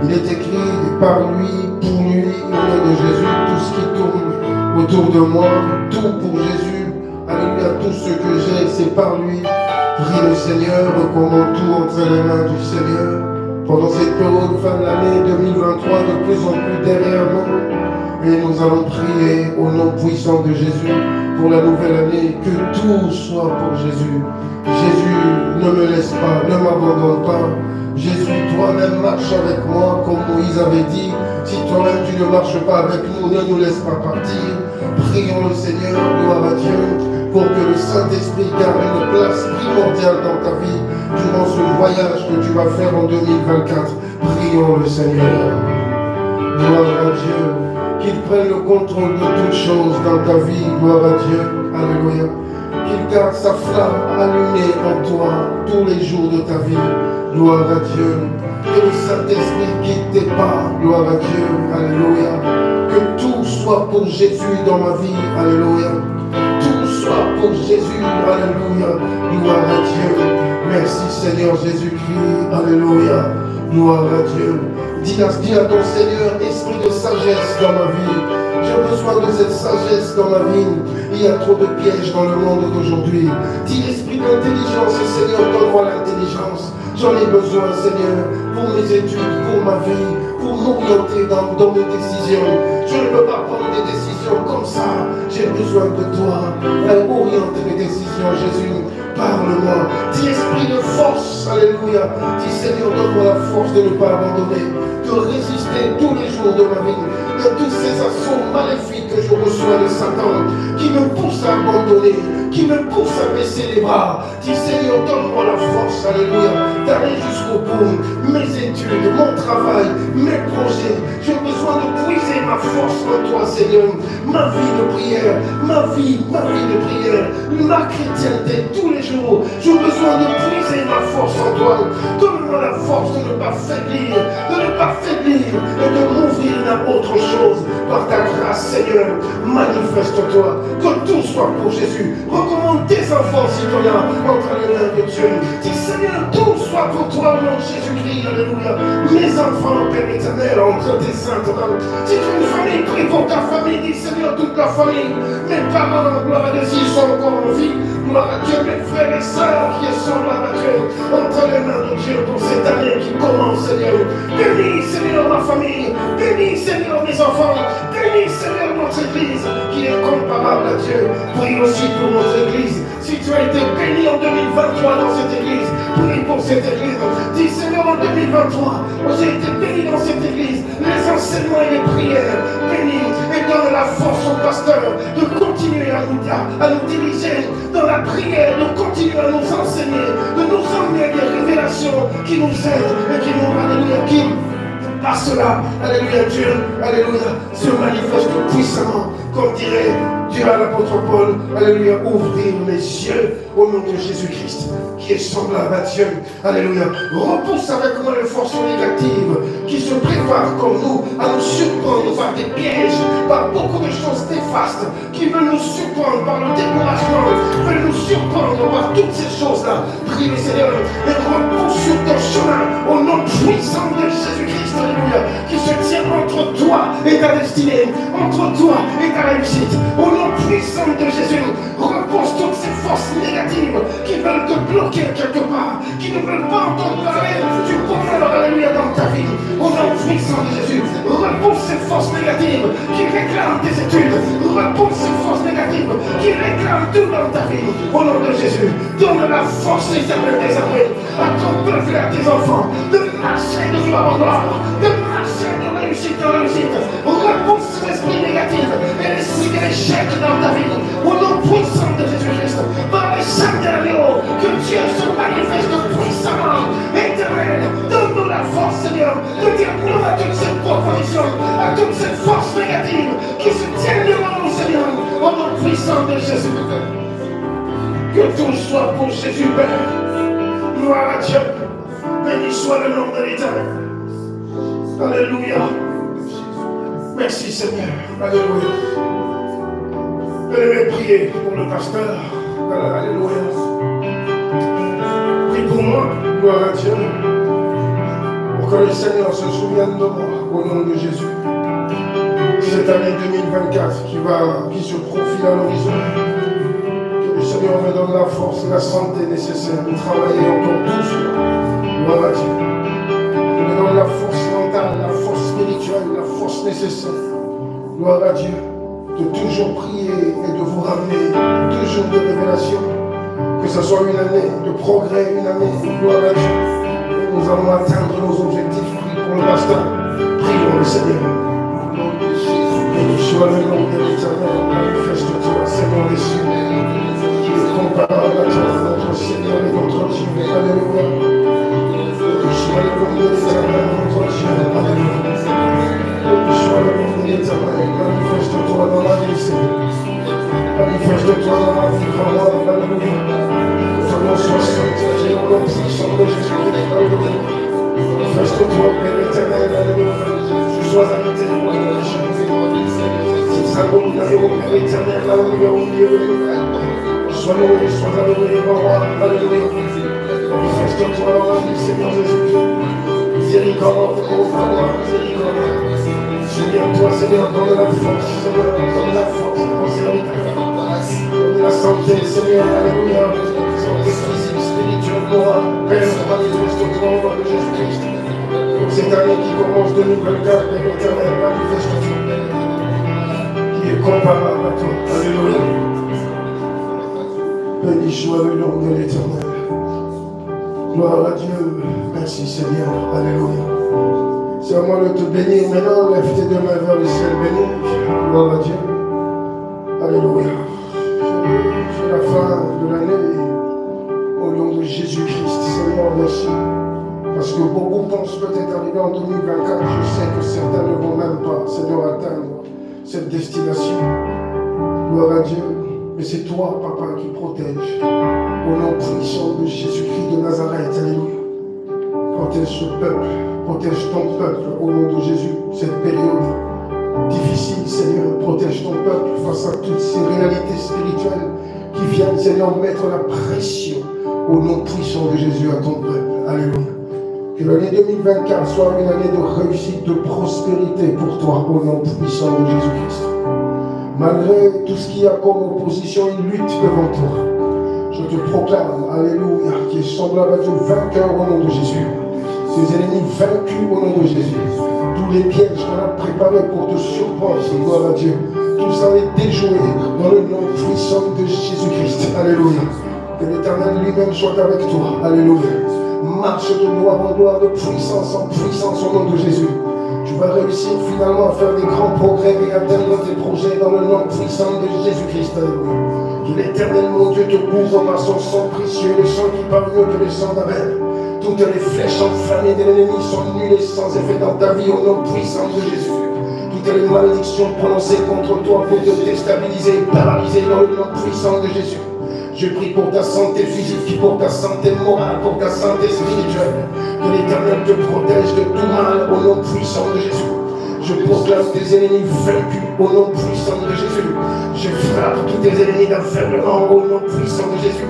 Il est écrit par lui, pour lui, au nom de Jésus, tout ce qui tourne autour de moi, tout pour Jésus. Alléluia, tout ce que j'ai, c'est par lui. Prie le Seigneur, recommande tout entre les mains du Seigneur. Pendant cette période, fin de l'année 2023, de plus en plus derrière nous. Et nous allons prier au nom puissant de Jésus pour la nouvelle année, que tout soit pour Jésus. Jésus, ne me laisse pas, ne m'abandonne pas. Jésus, toi-même marche avec moi, comme Moïse avait dit. Si toi-même tu ne marches pas avec nous, ne nous laisse pas partir. Prions le Seigneur, gloire à Dieu, pour que le Saint-Esprit garde une place primordiale dans ta vie, durant ce voyage que tu vas faire en 2024. Prions le Seigneur. Gloire à Dieu. Qu'il prenne le contrôle de toutes choses dans ta vie. Gloire à Dieu. Alléluia. Qu'il garde sa flamme allumée en toi tous les jours de ta vie. Gloire à Dieu. Que le Saint-Esprit guide tes pas. Gloire à Dieu. Alléluia. Que tout soit pour Jésus dans ma vie. Alléluia. Tout soit pour Jésus. Alléluia. Gloire à Dieu. Merci Seigneur Jésus-Christ. Alléluia. Gloire à Dieu. Dis à ton Seigneur, esprit de sagesse dans ma vie. J'ai besoin de cette sagesse dans ma vie. Il y a trop de pièges dans le monde d'aujourd'hui. Dis esprit d'intelligence, Seigneur, donne-moi l'intelligence. J'en ai besoin, Seigneur, pour mes études, pour ma vie, pour m'orienter dans mes décisions. Je ne peux pas prendre des décisions comme ça. J'ai besoin de toi. Orienter mes décisions, Jésus. Parle-moi. Dis esprit de force. Alléluia. Dis Seigneur, donne-moi la force de ne pas abandonner, de résister tous les jours de ma vie, de tous ces assauts maléfiques que je reçois de Satan, qui me poussent à abandonner, qui me poussent à baisser les bras. Dis Seigneur, donne-moi la force, alléluia, d'aller jusqu'au bout. Mes études, mon travail, mes projets, j'ai besoin de puiser ma force en toi, Seigneur. Ma vie de prière, ma vie de prière, ma chrétienté tous les jours. J'ai besoin de puiser ma force en toi. Donne-moi la force de ne pas faiblir, et de m'ouvrir à autre chose. Par ta grâce, Seigneur, manifeste-toi. Que tout soit pour Jésus. Recommande tes enfants, citoyens, entre les mains de Dieu. Dis Seigneur, tout soit pour toi, au nom de Jésus-Christ. Alléluia. Mes enfants, Père éternel, entre tes saintes mains. Si tu es une famille, prie pour ta famille. Dis Seigneur, toute la famille. Mes parents, gloire à Dieu, s'ils sont encore en vie. Gloire à Dieu, mes frères et sœurs qui sont gloire à Dieu. Entre les mains de Dieu pour cette année qui commence, Seigneur. Bénis, Seigneur, ma famille. Bénis, Seigneur, mes enfants. Bénis, Seigneur, notre église qui est comparable à Dieu. Prie aussi pour notre église. Si tu as été béni en 2023 dans cette église, prie pour cette église. Dis Seigneur, en 2023, j'ai été béni dans cette église. Les enseignements et les prières, bénis et donne la force au pasteur de continuer à nous diriger dans la prière, de continuer à nous enseigner, de nous emmener des révélations qui nous aident et qui nous alléluia, par cela, alléluia, Dieu, alléluia, se manifeste puissamment, comme dirait Dieu à l'apôtre Paul, alléluia, ouvrir les yeux au nom de Jésus-Christ, qui est semblable à Dieu, alléluia. Repousse avec moi les forces négatives qui se préparent comme nous à nous surprendre par des pièges, par beaucoup de choses néfastes, qui veulent nous surprendre par le découragement, veulent nous surprendre par toutes ces choses-là. Prie le Seigneur et repousse sur ton chemin au nom puissant de Jésus-Christ, alléluia, qui se tient entre toi et ta destinée, entre toi et ta réussite. Au nom puissant de Jésus, repousse toutes ces forces négatives qui veulent te bloquer quelque part, qui ne veulent pas entendre parler du bonheur, alléluia, dans ta vie. Au nom puissant de Jésus, repousse ces forces négatives qui réclament tes études, repousse ces forces négatives qui réclament tout dans ta vie. Au nom de Jésus, donne la force éternelle des armées à ton peuple et à tes enfants de marcher de gloire en gloire, de marcher de réussite en réussite. Repousse l'esprit négatif et l'esprit d'échec dans ta vie. Au nom puissant de Jésus-Christ, par les chants de l'agneau, que Dieu se manifeste puissamment. Éternel, donne-nous la force, Seigneur, de dire non à toutes ces propositions, à toutes ces forces négatives qui se tiennent devant nous, Seigneur, au nom puissant de Jésus. Que tout soit pour Jésus, Père. Gloire à Dieu. Béni soit le nom de l'Éternel. Alléluia. Merci Seigneur. Alléluia. Je vais prier pour le pasteur. Alléluia. Prie pour moi. Gloire à Dieu. Pour que le Seigneur se souvienne de moi au nom de Jésus. Cette année 2024 qui se profile à l'horizon. Que le Seigneur me donne la force et la santé nécessaire de travailler encore tous. Gloire à Dieu. Il me donne la force mentale, la force spirituelle, la force nécessaire. Gloire à Dieu. De toujours prier et de vous ramener toujours de révélation. Que ce soit une année de progrès, une année de gloire à Dieu. Et nous allons atteindre nos objectifs. Prie pour le pasteur. Prions le Seigneur. Et qu'il soit le nom de l'Éternel. Manifeste-toi, Seigneur des cieux. Qui est comparable à toi, notre Seigneur et notre Dieu. Alléluia. Que soit le nom de l'Éternel, notre Dieu. Alléluia. Manifeste-toi le nom de l'Éternel. Manifeste-toi dans la vie, Seigneur. Manifeste-toi dans ma vie, vraiment. Alléluia. Ton nom soit sanctifié au nom puissant de Jésus-Christ. Alléluia. Manifeste-toi, Père éternel. Alléluia. Je sois habité au nom de Jésus. C'est ça qu'on a au Père éternel. Alléluia. Au milieu de nous. Sois loué, sois adoré, roi. Alléluia. Manifeste-toi dans la vie, Seigneur Jésus. Miséricorde, oh Père, miséricorde. Souviens-toi, Seigneur, donne la force, Seigneur, donne la force à mon serviteur. Donne la santé, Seigneur, alléluia. Santé physique, spirituelle, morale. Père, manifeste-toi au nom de Jésus-Christ. Pour cette année qui commence 2024, Père éternel, manifeste-toi. Qui est comparable à toi. Alléluia. Béni soit le nom de l'Éternel. Gloire à Dieu. Merci Seigneur. Alléluia. C'est à moi de te bénir maintenant. Lève tes deux mains vers le ciel béni. Gloire à Dieu. Alléluia. C'est la fin de l'année. Au nom de Jésus-Christ. Seigneur, merci. Parce que beaucoup pensent peut-être arriver en 2024. Je sais que certains ne vont même pas, Seigneur, atteindre cette destination. Gloire à Dieu. Mais c'est toi, Papa, qui protège. Au nom puissant de Jésus-Christ de Nazareth. Alléluia. Protège ce peuple. Protège ton peuple au nom de Jésus. Cette période difficile, Seigneur. Protège ton peuple face à toutes ces réalités spirituelles qui viennent, Seigneur, mettre la pression au nom puissant de Jésus à ton peuple. Alléluia. Que l'année 2024 soit une année de réussite, de prospérité pour toi au nom puissant de Jésus-Christ. Malgré tout ce qu'il y a comme opposition, une lutte devant toi. Je te proclame, alléluia, qui est semblable à Dieu, vainqueur au nom de Jésus. Ces ennemis vaincus au nom de Jésus. Tous les pièges qu'on a préparés pour te surprendre, gloire à Dieu. Tout ça est déjoué dans le nom puissant de Jésus-Christ. Alléluia. Que l'Éternel lui-même soit avec toi. Alléluia. Marche de gloire en gloire, de puissance en puissance au nom de Jésus. Tu vas réussir finalement à faire des grands progrès et atteindre tes projets dans le nom puissant de Jésus-Christ. Alléluia. Que l'Éternel, mon Dieu, te couvre par son sang précieux, le sang qui parle mieux que le sang d'Abel. Toutes les flèches enflammées de l'ennemi sont nulles et sans effet dans ta vie au nom puissant de Jésus. Toutes les malédictions prononcées contre toi pour te déstabiliser et paralyser dans le nom puissant de Jésus. Je prie pour ta santé physique, pour ta santé morale, pour ta santé spirituelle. Que l'Éternel te protège de tout mal au nom puissant de Jésus. Je proclame tes ennemis vaincus au nom puissant de Jésus. Je frappe tous tes ennemis d'aveuglement au nom puissant de Jésus.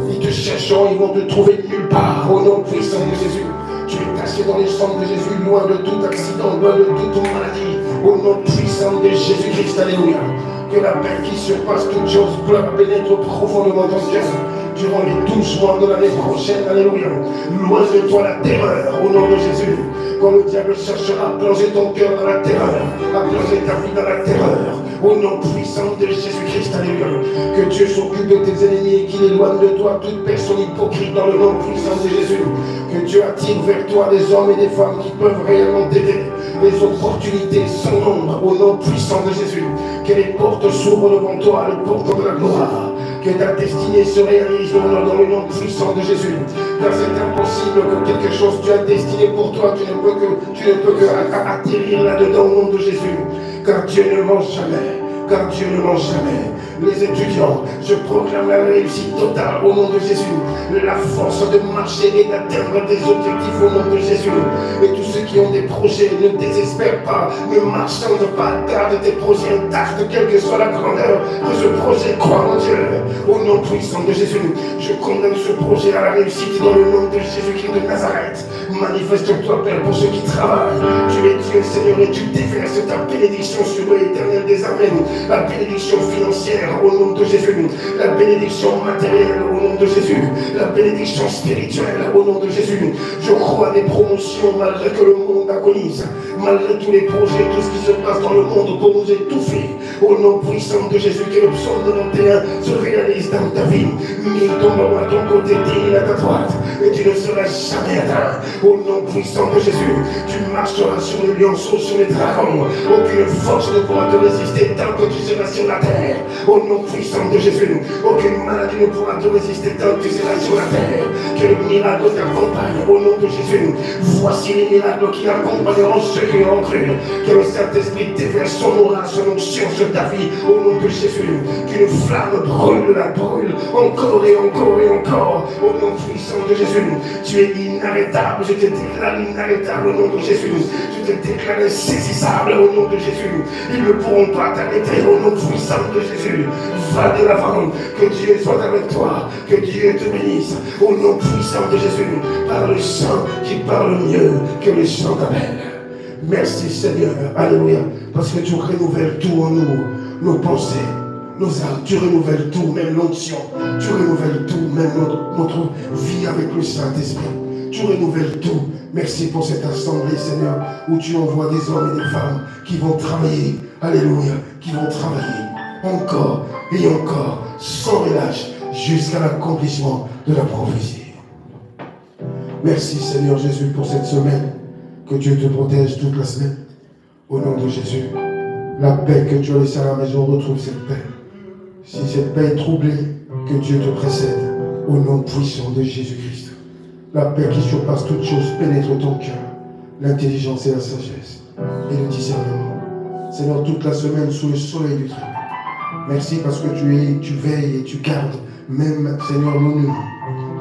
Ils te chercheront, ils vont te trouver nulle part au nom puissant de Jésus. Tu es caché dans les sang de Jésus, loin de tout accident, loin de toute maladie, au nom puissant de Jésus-Christ. Alléluia. Que la paix qui surpasse toute chose pénètre profondément ton cœur durant les 12 mois de l'année prochaine. Alléluia. Loin de toi la terreur au nom de Jésus. Quand le diable cherchera à plonger ton cœur dans la terreur, à plonger ta vie dans la terreur, au nom puissant de Jésus-Christ. Alléluia. Que Dieu s'occupe de tes ennemis et qu'il éloigne de toi toute personne hypocrite dans le nom puissant de Jésus. Que Dieu attire vers toi des hommes et des femmes qui peuvent réellement t'aider. Les opportunités sont nombreuses au nom puissant de Jésus. Que les portes s'ouvrent devant toi, les portes de la gloire. Que ta destinée se réalise dans le nom puissant de Jésus. Car c'est impossible que quelque chose tu as destiné pour toi, tu ne peux que atterrir là-dedans au nom de Jésus. Car Dieu ne ment jamais. Car Dieu ne ment jamais. Les étudiants, je proclame la réussite totale au nom de Jésus. La force de marcher et d'atteindre des objectifs au nom de Jésus. Et tous ceux qui ont des projets, ne désespèrent pas, ne marchande pas, garde tes projets intacts, quelle que soit la grandeur de ce projet, crois en Dieu. Au nom puissant de Jésus, je condamne ce projet à la réussite dans le nom de Jésus-Christ de Nazareth. Manifeste-toi, Père, pour ceux qui travaillent. Tu es Dieu, Seigneur, et tu déverses ta bénédiction sur l'Éternel des armées. La bénédiction financière au nom de Jésus, la bénédiction matérielle au nom de Jésus, la bénédiction spirituelle au nom de Jésus. Je crois des promotions malgré que le monde agonise, malgré tous les projets, tout ce qui se passe dans le monde pour nous étouffer. Au nom puissant de Jésus, que le psaume 91 se réalise dans ta vie. 1000 tomberont à ton côté, 10 000 à ta droite, et tu ne seras jamais atteint. Au nom puissant de Jésus, tu marcheras sur les lionceaux, sur les dragons. Aucune force ne pourra te résister tant que tu seras sur la terre. Au nom puissant de Jésus, aucune maladie ne pourra te résister tant que tu seras sur la terre. Que le miracle t'accompagne au nom de Jésus. Voici les miracles qui accompagneront ceux qui ont cru. Que le Saint-Esprit déverse son aura, son onction sur ta vie au nom de Jésus. Qu'une flamme brûle, la brûle encore et encore et encore au nom puissant de Jésus. Tu es inarrêtable, je te déclare inarrêtable au nom de Jésus. Je te déclare insaisissable au nom de Jésus. Ils ne pourront pas t'arrêter au nom puissant de Jésus. Va de l'avant, que Dieu soit avec toi, que Dieu te bénisse au nom puissant de Jésus, par le sang qui parle mieux que le sang d'Abel. Merci Seigneur, alléluia, parce que tu renouvelles tout en nous, nos pensées, nos âmes, tu renouvelles tout, même l'onction, tu renouvelles tout, même notre vie avec le Saint-Esprit, tu renouvelles tout. Merci pour cette assemblée, Seigneur, où tu envoies des hommes et des femmes qui vont travailler, alléluia, qui vont travailler encore et encore, sans relâche, jusqu'à l'accomplissement de la prophétie. Merci Seigneur Jésus pour cette semaine. Que Dieu te protège toute la semaine. Au nom de Jésus. La paix que tu as laissée à la maison, retrouve cette paix. Si cette paix est troublée, que Dieu te précède. Au nom puissant de Jésus-Christ. La paix qui surpasse toute chose pénètre ton cœur. L'intelligence et la sagesse. Et le discernement. Seigneur, toute la semaine sous le soleil du Très-Haut. Merci parce que tu veilles et tu gardes. Même, Seigneur, nos nuits.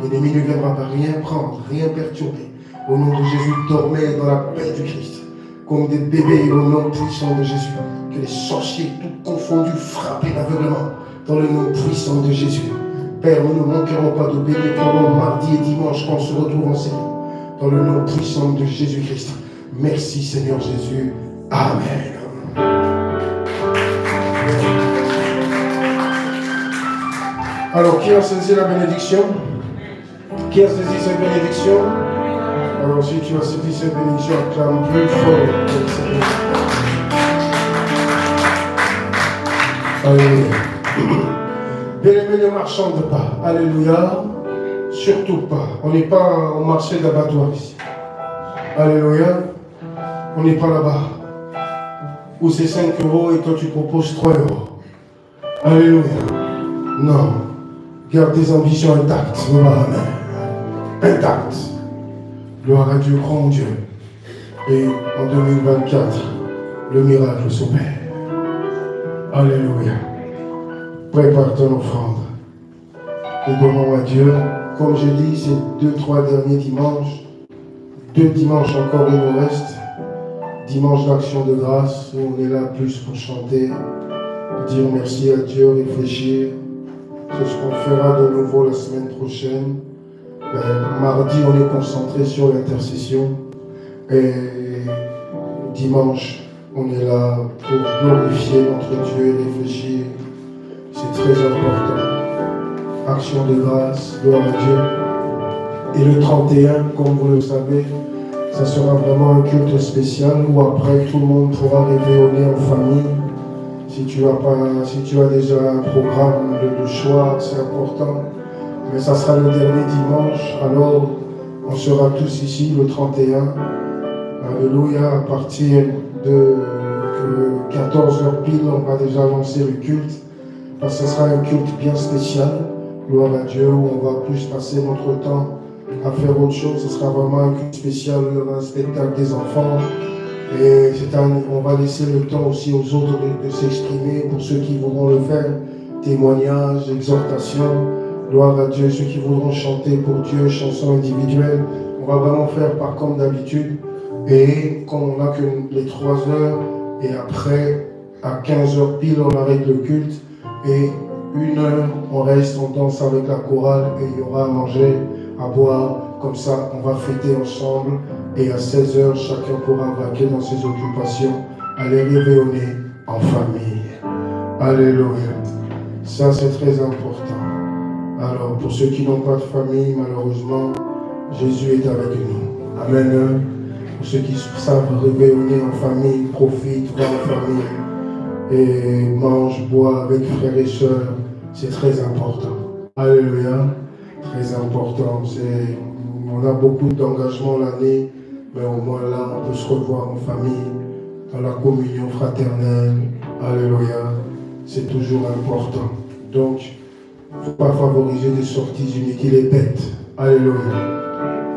L'ennemi ne viendra pas rien prendre, rien perturber. Au nom de Jésus, dormez dans la paix du Christ. Comme des bébés au nom puissant de Jésus. Que les sorciers, tout confondus, frappent l'aveuglement. Dans le nom puissant de Jésus. Père, nous ne manquerons pas de bénir pendant mardi et dimanche quand on se retrouve ensemble. Dans le nom puissant de Jésus-Christ. Merci Seigneur Jésus. Amen. Alors, qui a saisi la bénédiction? Qui a saisi cette bénédiction? Alors, si tu as saisi cette bénédiction, acclame plus fort. Alléluia. Bien-aimés, ne marchande pas. Alléluia. Surtout pas. On n'est pas au marché d'abattoir ici. Alléluia. On n'est pas là-bas. Où c'est 5 € et toi tu proposes 3 €. Alléluia. Non. Garde tes ambitions intactes. Amen. Intactes. Gloire à Dieu, grand Dieu. Et en 2024, le miracle s'opère. Alléluia. Prépare ton offrande. Et donnons à Dieu. Comme j'ai dit, ces 2-3 derniers dimanches. 2 dimanches encore, il nous reste. Dimanche d'action de grâce, où on est là plus pour chanter, dire merci à Dieu, réfléchir. C'est ce qu'on fera de nouveau la semaine prochaine. Mardi, on est concentré sur l'intercession. Et dimanche, on est là pour glorifier notre Dieu et réfléchir. C'est très important. Action de grâce, gloire à Dieu. Et le 31, comme vous le savez, ça sera vraiment un culte spécial où après tout le monde pourra réveiller en famille. Si tu as déjà un programme de choix, c'est important. Mais ça sera le dernier dimanche, alors on sera tous ici le 31. Alléluia, à partir de 14h pile, on va déjà lancer le culte. Parce que ce sera un culte bien spécial, gloire à Dieu, où on va plus passer notre temps à faire autre chose. Ce sera vraiment un culte spécial, un spectacle des enfants. Et on va laisser le temps aussi aux autres de s'exprimer, pour ceux qui voudront le faire. Témoignages, exhortations, gloire à Dieu. Ceux qui voudront chanter pour Dieu, chansons individuelles. On va vraiment faire par comme d'habitude. Et comme on n'a que les 3 heures, et après, à 15h pile, on arrête le culte. Et 1 heure, on reste, on danse avec la chorale, et il y aura à manger, à boire. Comme ça, on va fêter ensemble. Et à 16h, chacun pourra vaquer dans ses occupations, aller réveiller en famille. Alléluia. Ça, c'est très important. Alors, pour ceux qui n'ont pas de famille, malheureusement, Jésus est avec nous. Amen. Pour ceux qui savent réveiller en famille, profitent, vont en famille. et mange, boit avec frères et sœurs. C'est très important. Alléluia. Très important. On a beaucoup d'engagement l'année, mais au moins là, on peut se revoir en famille, dans la communion fraternelle. Alléluia. C'est toujours important. Donc, il ne faut pas favoriser des sorties inutiles et bêtes. Alléluia.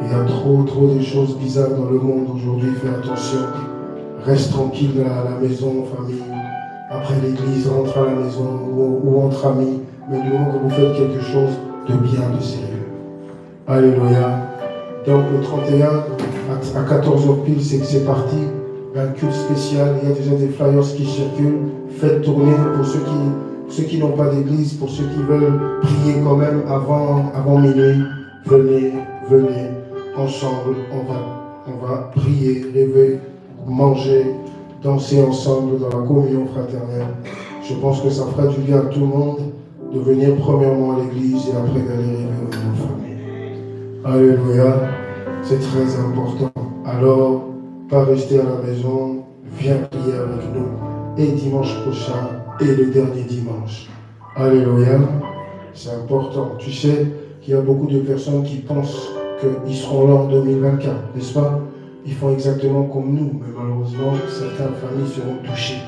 Il y a trop de choses bizarres dans le monde aujourd'hui. Fais attention. Reste tranquille à la maison, en famille. Après l'église, rentre à la maison ou entre amis. Mais du moment que vous faites quelque chose de bien, de sérieux. Alléluia. Donc le 31, à 14h pile, c'est parti. Un culte spécial. Il y a déjà des flyers qui circulent. Faites tourner pour ceux qui n'ont pas d'église, pour ceux qui veulent prier quand même avant minuit. Venez. Ensemble, on va prier, rêver, manger, danser ensemble dans la communion fraternelle. Je pense que ça fera du bien à tout le monde de venir premièrement à l'église et après d'aller rêver dans nos familles. Alléluia, c'est très important. Alors, pas rester à la maison, viens prier avec nous. Et dimanche prochain, et le dernier dimanche. Alléluia, c'est important. Tu sais qu'il y a beaucoup de personnes qui pensent qu'ils seront là en 2024, n'est-ce pas? Ils font exactement comme nous, mais malheureusement, certaines familles seront touchées.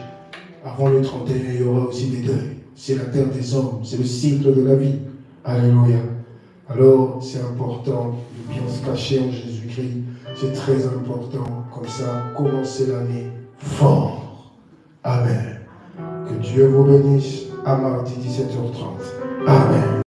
Avant le 31, il y aura aussi des deuils. C'est la terre des hommes, c'est le cycle de la vie. Alléluia. Alors, c'est important de bien se cacher en Jésus-Christ. C'est très important, comme ça, commencer l'année fort. Amen. Que Dieu vous bénisse à mardi 17h30. Amen.